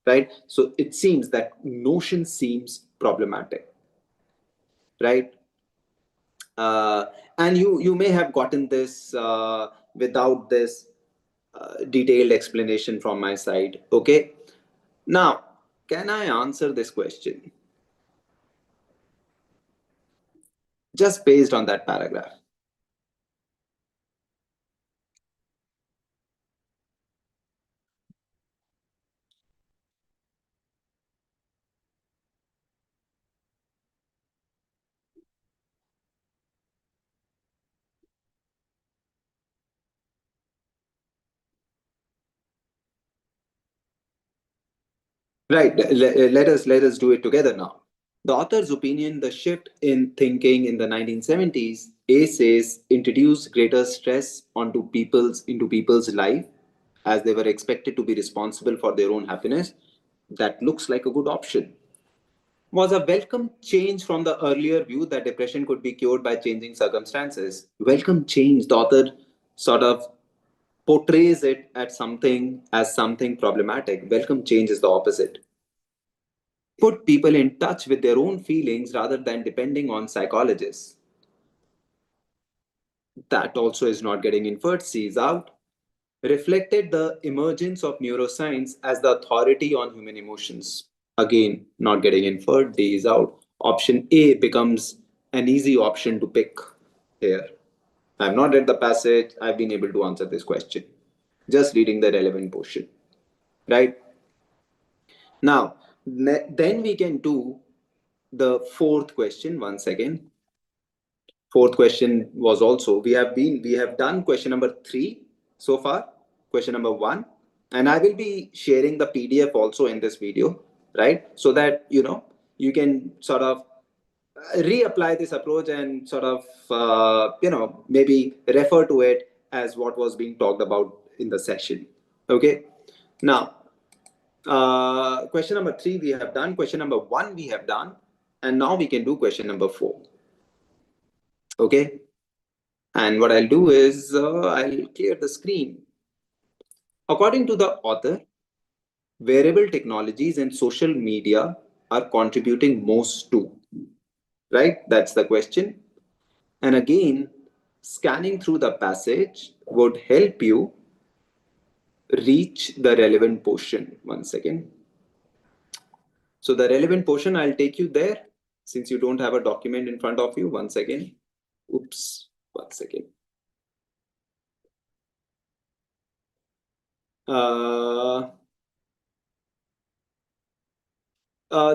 S1: right? So it seems that notion seems problematic, right? uh, and you may have gotten this without this detailed explanation from my side, okay? Now, can I answer this question just based on that paragraph? Right. Let us do it together now. The author's opinion: the shift in thinking in the 1970s, A says, introduced greater stress into people's life as they were expected to be responsible for their own happiness. That looks like a good option. Was a welcome change from the earlier view that depression could be cured by changing circumstances. Welcome change. The author sort of portrays it as something problematic. Welcome change is the opposite. Put people in touch with their own feelings rather than depending on psychologists. That also is not getting inferred. C is out. Reflected the emergence of neuroscience as the authority on human emotions. Again, not getting inferred. D is out. Option A becomes an easy option to pick here. I've not read the passage. I've been able to answer this question. Just reading the relevant portion. Right? Now, then we can do the fourth question once again. Fourth question was also we have done question number 3. so far, question number one. And I will be sharing the PDF also in this video, right? So that, you can sort of reapply this approach and sort of, maybe refer to it as what was being talked about in the session. Okay. Now, question number three we have done, question number one we have done, and now we can do question number four. Okay. And what I'll do is I'll clear the screen. According to the author, wearable technologies and social media are contributing most to, right? That's the question. And again, scanning through the passage would help you reach the relevant portion. One second. So the relevant portion, I'll take you there since you don't have a document in front of you. One second. Oops. One second.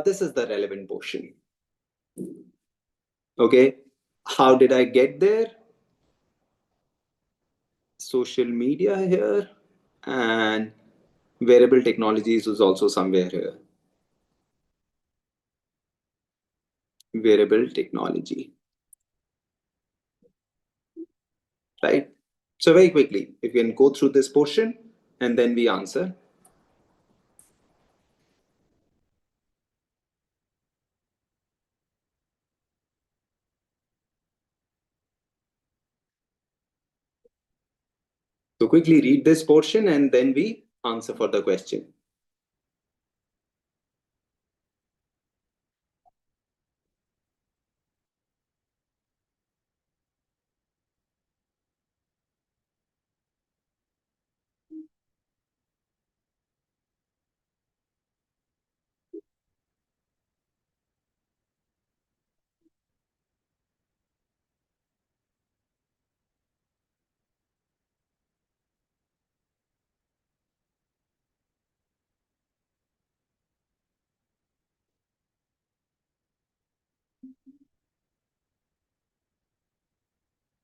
S1: This is the relevant portion. Okay. How did I get there? Social media here, and wearable technologies is also somewhere here. Wearable technology. Right? So very quickly, if you can go through this portion and then we answer. So quickly read this portion and then we answer for the question.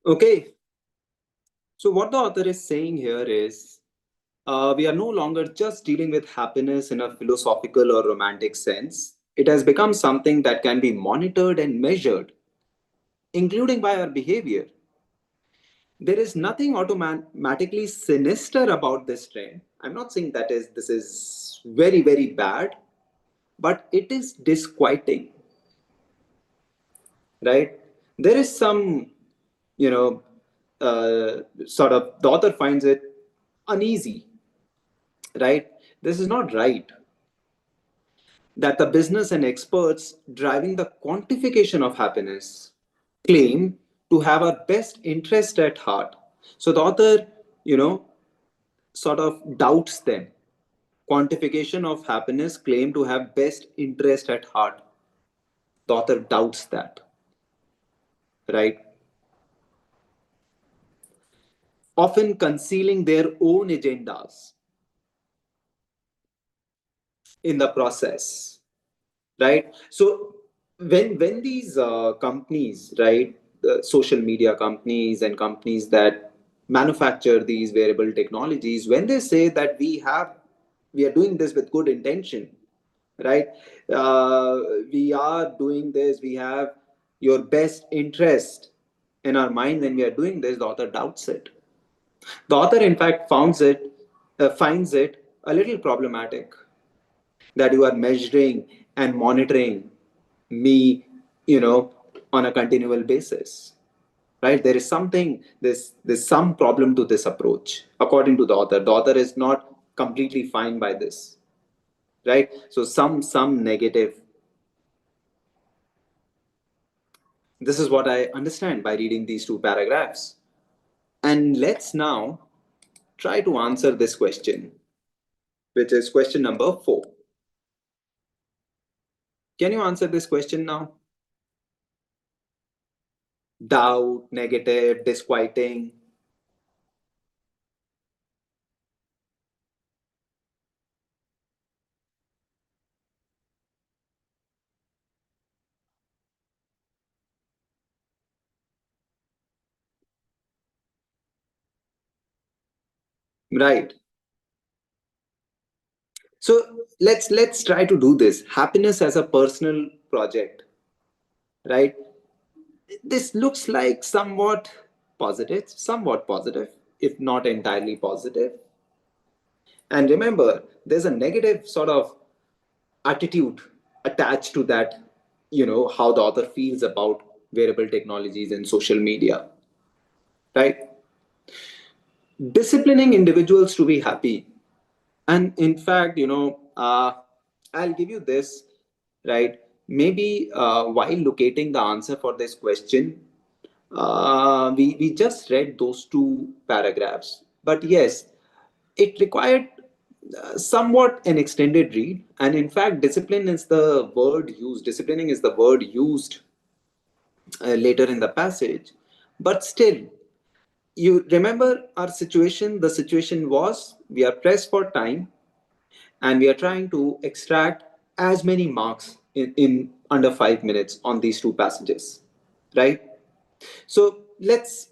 S1: Okay. So what the author is saying here is we are no longer just dealing with happiness in a philosophical or romantic sense. It has become something that can be monitored and measured, including by our behavior. There is nothing automatically sinister about this trend. I'm not saying that is this is very, very bad, but it is disquieting, right? There is some, you know, sort of the author finds it uneasy, right? This is not right. That the business and experts driving the quantification of happiness claim to have our best interest at heart. So the author, you know, sort of doubts them. Quantification of happiness claim to have best interest at heart. The author doubts that, right? Often concealing their own agendas in the process, right? So when these companies, right, social media companies and companies that manufacture these wearable technologies, when they say that we are doing this with good intention, right? uh, we are doing this, we have your best interest in our mind when we are doing this, the author doubts it. The author in fact finds it a little problematic that you are measuring and monitoring me, on a continual basis, right? There is something, there's some problem to this approach according to the author. The author is not completely fine by this, right? So some negative. This is what I understand by reading these two paragraphs. And let's now try to answer this question, which is question number 4. Can you answer this question now? Doubt, negative, disquieting. Right. So let's try to do this. Happiness as a personal project, right? This looks like somewhat positive, if not entirely positive. And remember, there's a negative sort of attitude attached to that, how the author feels about wearable technologies and social media, right? Disciplining individuals to be happy. And in fact, I'll give you this, right? Maybe while locating the answer for this question, we just read those two paragraphs. But yes, it required somewhat an extended read. And in fact, disciplining is the word used later in the passage. But still, you remember our situation. The situation was we are pressed for time and we are trying to extract as many marks in under 5 minutes on these two passages, right? So let's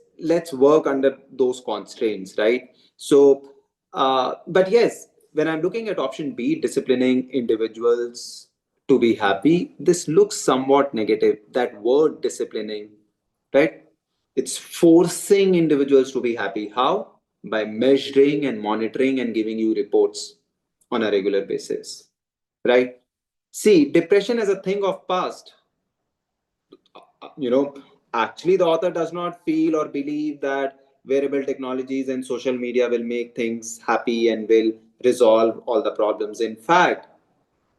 S1: work under those constraints, right? So but yes, when I'm looking at option B, disciplining individuals to be happy, this looks somewhat negative. That word disciplining, right? It's forcing individuals to be happy. How? By measuring and monitoring and giving you reports on a regular basis, right? See, depression as a thing of past. you know Actually, the author does not feel or believe that wearable technologies and social media will make things happy and will resolve all the problems. In fact,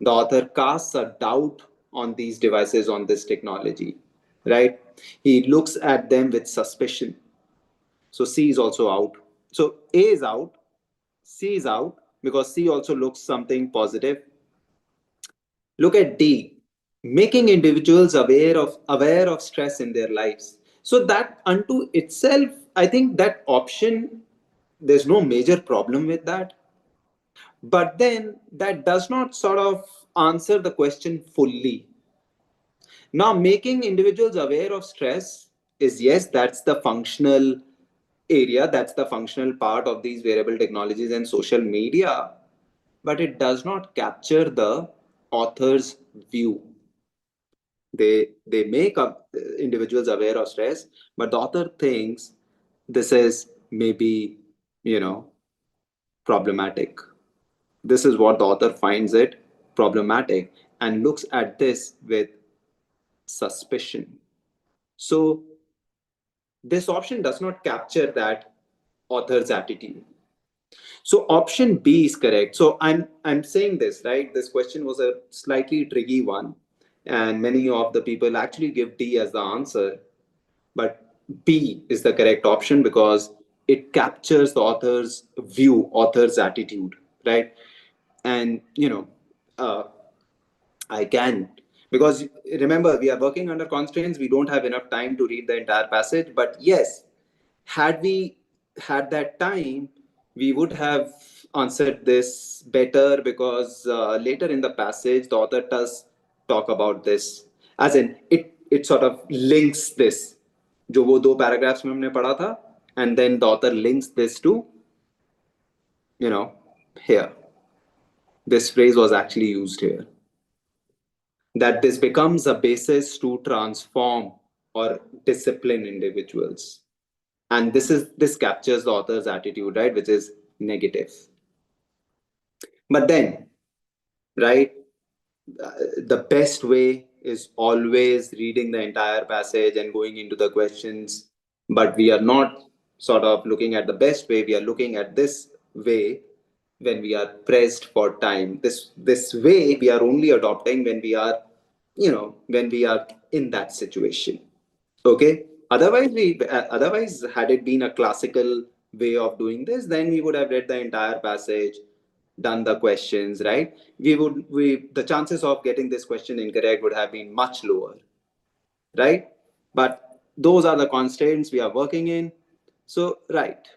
S1: the author casts a doubt on these devices, on this technology, right? He looks at them with suspicion. So C is also out. So A is out, C is out, because C also looks something positive. Look at D, making individuals aware of stress in their lives. So that unto itself, I think that option, there's no major problem with that. But then that does not sort of answer the question fully. Now, making individuals aware of stress is, yes, that's the functional area, that's the functional part of these wearable technologies and social media, but it does not capture the author's view. They make up individuals aware of stress, but the author thinks this is maybe, you know problematic. This is what the author finds it problematic, and looks at this with suspicion. So this option does not capture that author's attitude. So option B is correct. So I'm saying this, right? This question was a slightly tricky one, and many of the people actually give D as the answer. But B is the correct option because it captures the author's view, author's attitude, right? And uh, I can, because remember, we are working under constraints. We don't have enough time to read the entire passage. But yes, had we had that time, we would have answered this better, because later in the passage, the author does talk about this. As in, it sort of links this. जो वो दो paragraphs में हमने पढ़ा था, and then the author links this to, you know, here. This phrase was actually used here. That this becomes a basis to transform or discipline individuals. And this captures the author's attitude, right, which is negative. But then, right, the best way is always reading the entire passage and going into the questions. But we are not sort of looking at the best way, we are looking at this way when we are pressed for time. This way we are only adopting when we are, when we are in that situation. Okay. Otherwise, had it been a classical way of doing this, then we would have read the entire passage, done the questions, right? The chances of getting this question incorrect would have been much lower, right? But those are the constraints we are working in. So, right.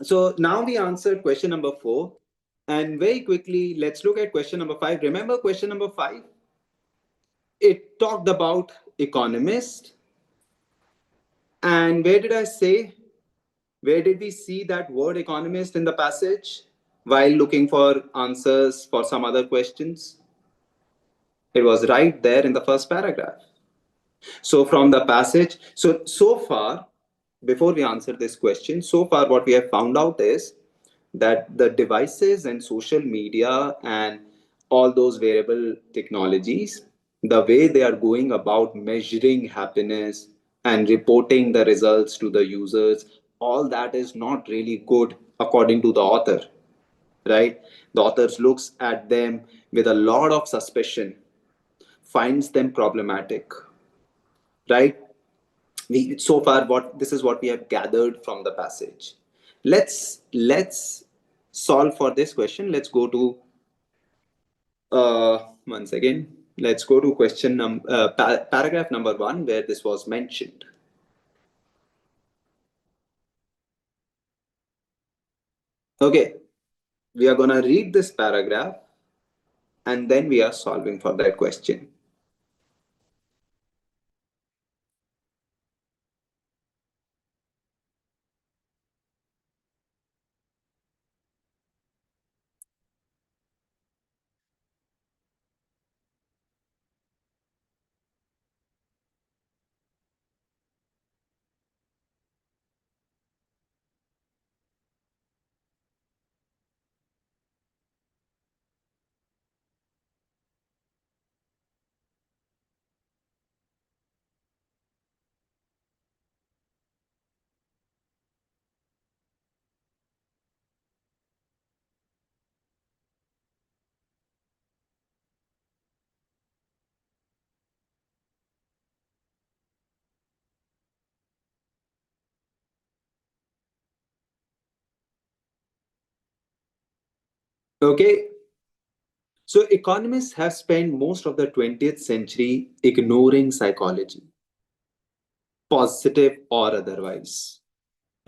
S1: So now we answered question number 4. And very quickly, let's look at question number 5. Remember question number 5? It talked about economist. And where did I say? Where did we see that word economist in the passage while looking for answers for some other questions? It was right there in the first paragraph. So from the passage, so far, before we answer this question, so far what we have found out is that the devices and social media and all those wearable technologies, the way they are going about measuring happiness and reporting the results to the users, all that is not really good according to the author, right? The author looks at them with a lot of suspicion, finds them problematic, right? We so far what this is what we have gathered from the passage. Let's solve for this question. Let's go to once again. Let's go to paragraph number 1 where this was mentioned. Okay, we are gonna read this paragraph and then we are solving for that question. Okay, so economists have spent most of the 20th century ignoring psychology, positive or otherwise,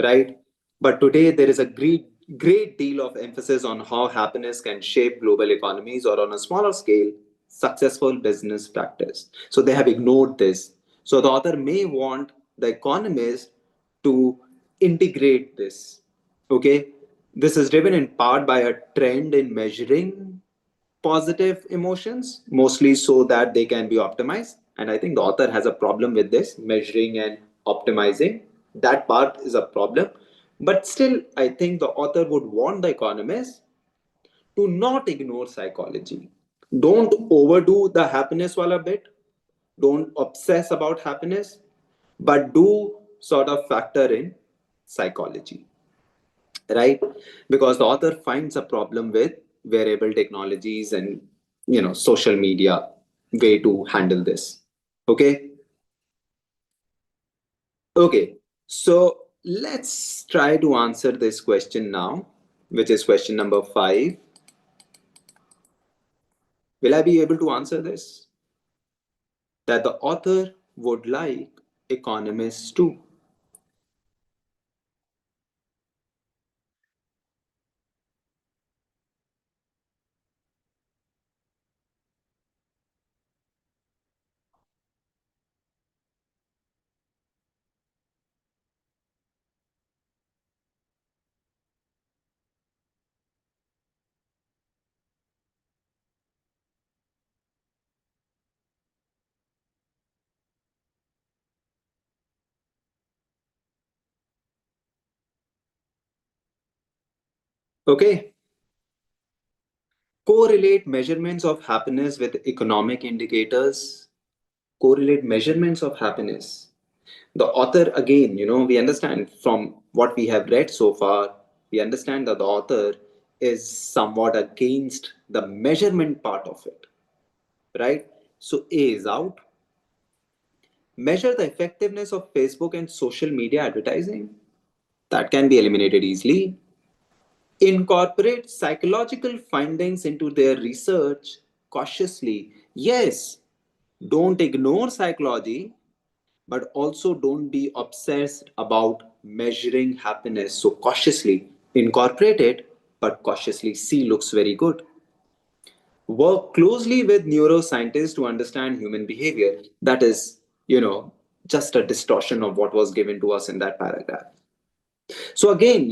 S1: right? But today there is a great deal of emphasis on how happiness can shape global economies or on a smaller scale, successful business practice. So they have ignored this. So the author may want the economist to integrate this. Okay. This is driven in part by a trend in measuring positive emotions, mostly so that they can be optimized. And I think the author has a problem with this measuring and optimizing. That part is a problem. But still, I think the author would want the economist to not ignore psychology. Don't overdo the happiness wala bit. Don't obsess about happiness, but do sort of factor in psychology, right? Because the author finds a problem with wearable technologies and social media way to handle this. Okay. Okay, so let's try to answer this question now, which is question number 5. Will I be able to answer this? That the author would like economists to. Okay, correlate measurements of happiness with economic indicators. Correlate measurements of happiness. The author, again, we understand from what we have read so far, we understand that the author is somewhat against the measurement part of it, right? So A is out. Measure the effectiveness of Facebook and social media advertising. That can be eliminated easily. Incorporate psychological findings into their research cautiously. Yes, don't ignore psychology, but also don't be obsessed about measuring happiness. So cautiously incorporate it, but cautiously C looks very good. Work closely with neuroscientists to understand human behavior. That is, just a distortion of what was given to us in that paragraph. So again,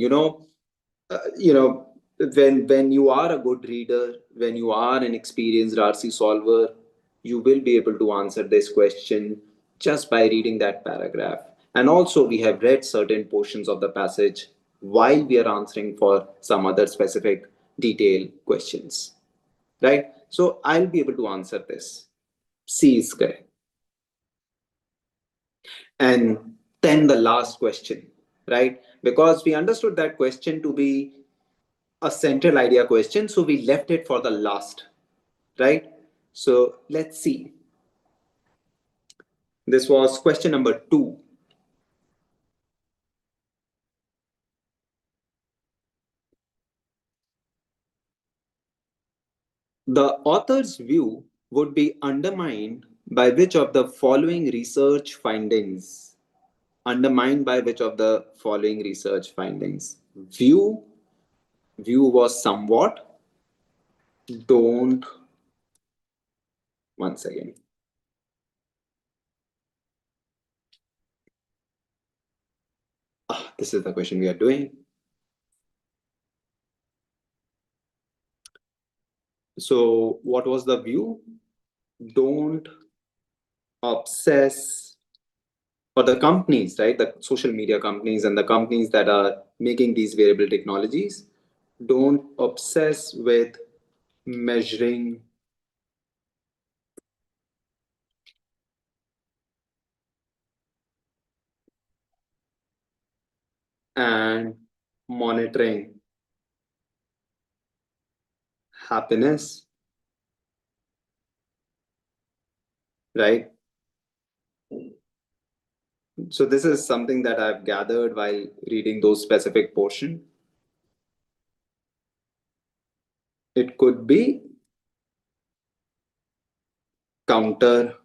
S1: when you are a good reader, when you are an experienced RC solver, you will be able to answer this question just by reading that paragraph. And also, we have read certain portions of the passage while we are answering for some other specific detailed questions, right? So I'll be able to answer this. C is correct. And then the last question, right? Because we understood that question to be a central idea question, so we left it for the last, right? So let's see. This was question number 2. The author's view would be undermined by which of the following research findings? Undermined by which of the following research findings? View was somewhat, don't, once again. This is the question we are doing. So what was the view? Don't obsess for the companies, right? The social media companies and the companies that are making these wearable technologies, don't obsess with measuring and monitoring happiness, right? So this is something that I've gathered while reading those specific portion. It could be counterproductive,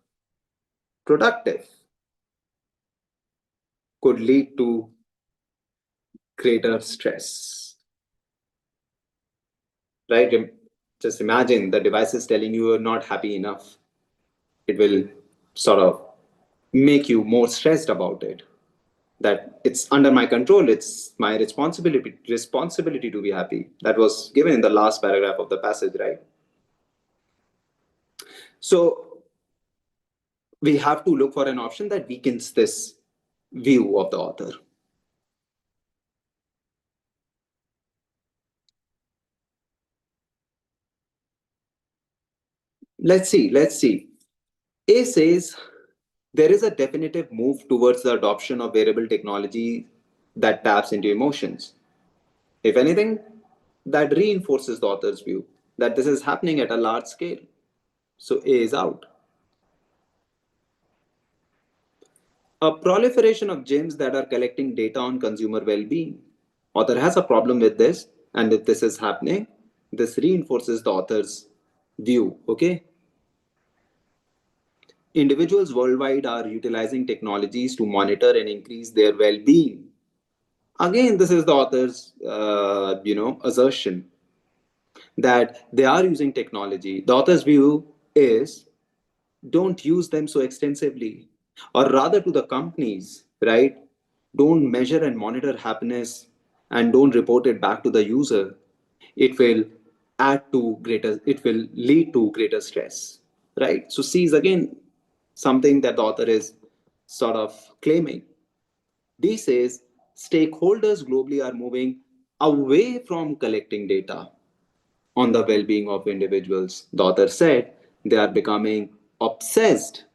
S1: could lead to greater stress, right? Just imagine the device is telling you you're not happy enough. It will sort of make you more stressed about it, that it's under my control, it's my responsibility to be happy. That was given in the last paragraph of the passage, right? So we have to look for an option that weakens this view of the author. Let's see. A says there is a definitive move towards the adoption of wearable technology that taps into emotions. If anything, that reinforces the author's view that this is happening at a large scale. So A is out. A proliferation of gyms that are collecting data on consumer well-being. Author has a problem with this, and if this is happening, this reinforces the author's view. Okay. Individuals worldwide are utilizing technologies to monitor and increase their well-being. Again, this is the author's assertion that they are using technology. The author's view is don't use them so extensively, or rather to the companies, right? Don't measure and monitor happiness and don't report it back to the user. It will it will lead to greater stress, right? So C is again something that the author is sort of claiming. D says stakeholders globally are moving away from collecting data on the well-being of individuals. The author said they are becoming obsessed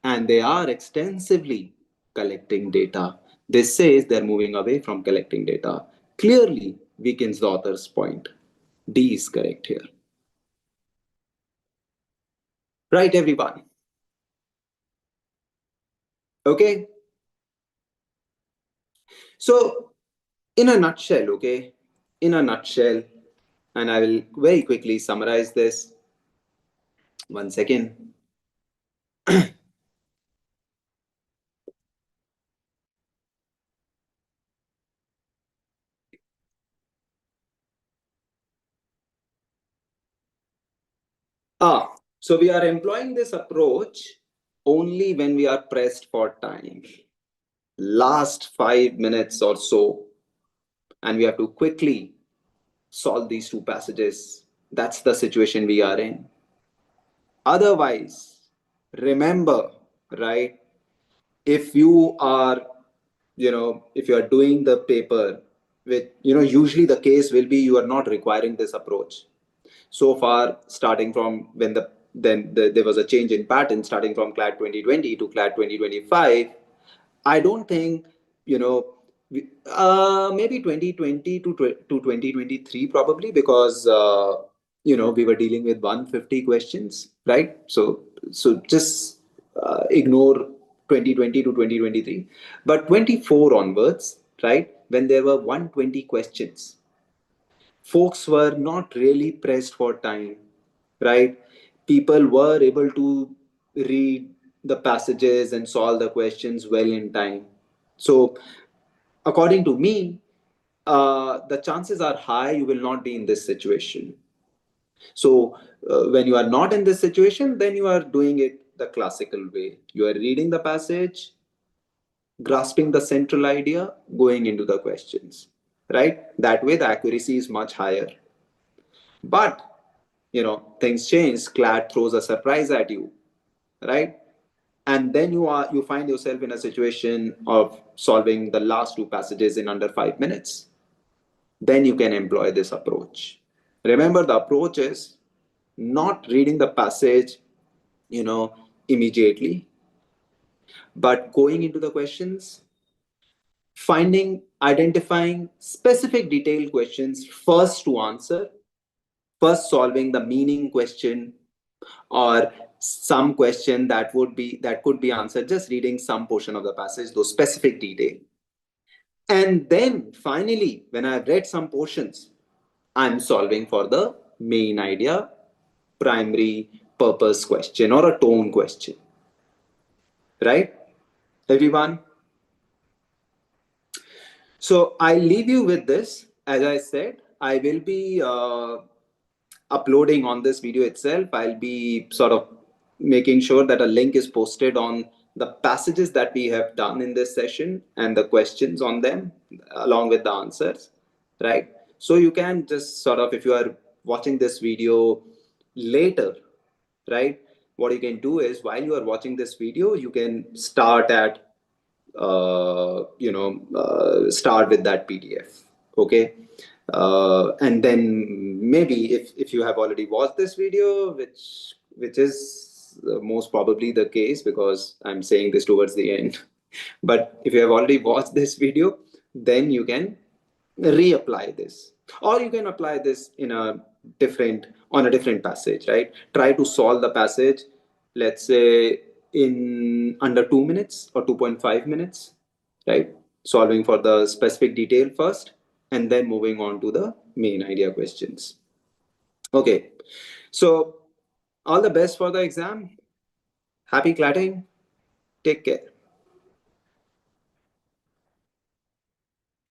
S1: and they are extensively collecting data. This says they're moving away from collecting data. Clearly weakens the author's point. D is correct here. Right, everyone? Okay. So, in a nutshell, okay, in a nutshell, and I will very quickly summarize this. One second. So we are employing this approach only when we are pressed for time. Last 5 minutes or so, and we have to quickly solve these two passages. That's the situation we are in. Otherwise, remember, right? If you are, if you are doing the paper with, usually the case will be you are not requiring this approach. So far, starting from when there was a change in pattern starting from CLAT 2020 to CLAT 2025. I don't think, you know, maybe 2020 to 2023 probably, because, we were dealing with 150 questions, right? So just ignore 2020 to 2023. But 24 onwards, right, when there were 120 questions, folks were not really pressed for time, right? People were able to read the passages and solve the questions well in time. So, according to me, the chances are high you will not be in this situation. So, when you are not in this situation, then you are doing it the classical way. You are reading the passage, grasping the central idea, going into the questions, right? That way, the accuracy is much higher. But things change. CLAT throws a surprise at you, right? And then you find yourself in a situation of solving the last two passages in under 5 minutes. Then you can employ this approach. Remember, the approach is not reading the passage, immediately, but going into the questions, identifying specific detailed questions first to answer, first solving the meaning question, or some question that could be answered just reading some portion of the passage, those specific detail. And then finally, when I've read some portions, I'm solving for the main idea, primary purpose question, or a tone question. Right, everyone? So I leave you with this. As I said, I will be uploading on this video itself. I'll be sort of making sure that a link is posted on the passages that we have done in this session and the questions on them along with the answers, right? So you can just sort of, if you are watching this video later, right, what you can do is while you are watching this video, you can start at start with that PDF. Okay. And then maybe if you have already watched this video, which is most probably the case because I'm saying this towards the end. But if you have already watched this video, then you can reapply this, or you can apply this on a different passage, right? Try to solve the passage, let's say in under 2 minutes or 2.5 minutes, right? Solving for the specific detail first and then moving on to the main idea questions. Okay, so all the best for the exam. Happy clatting. Take care.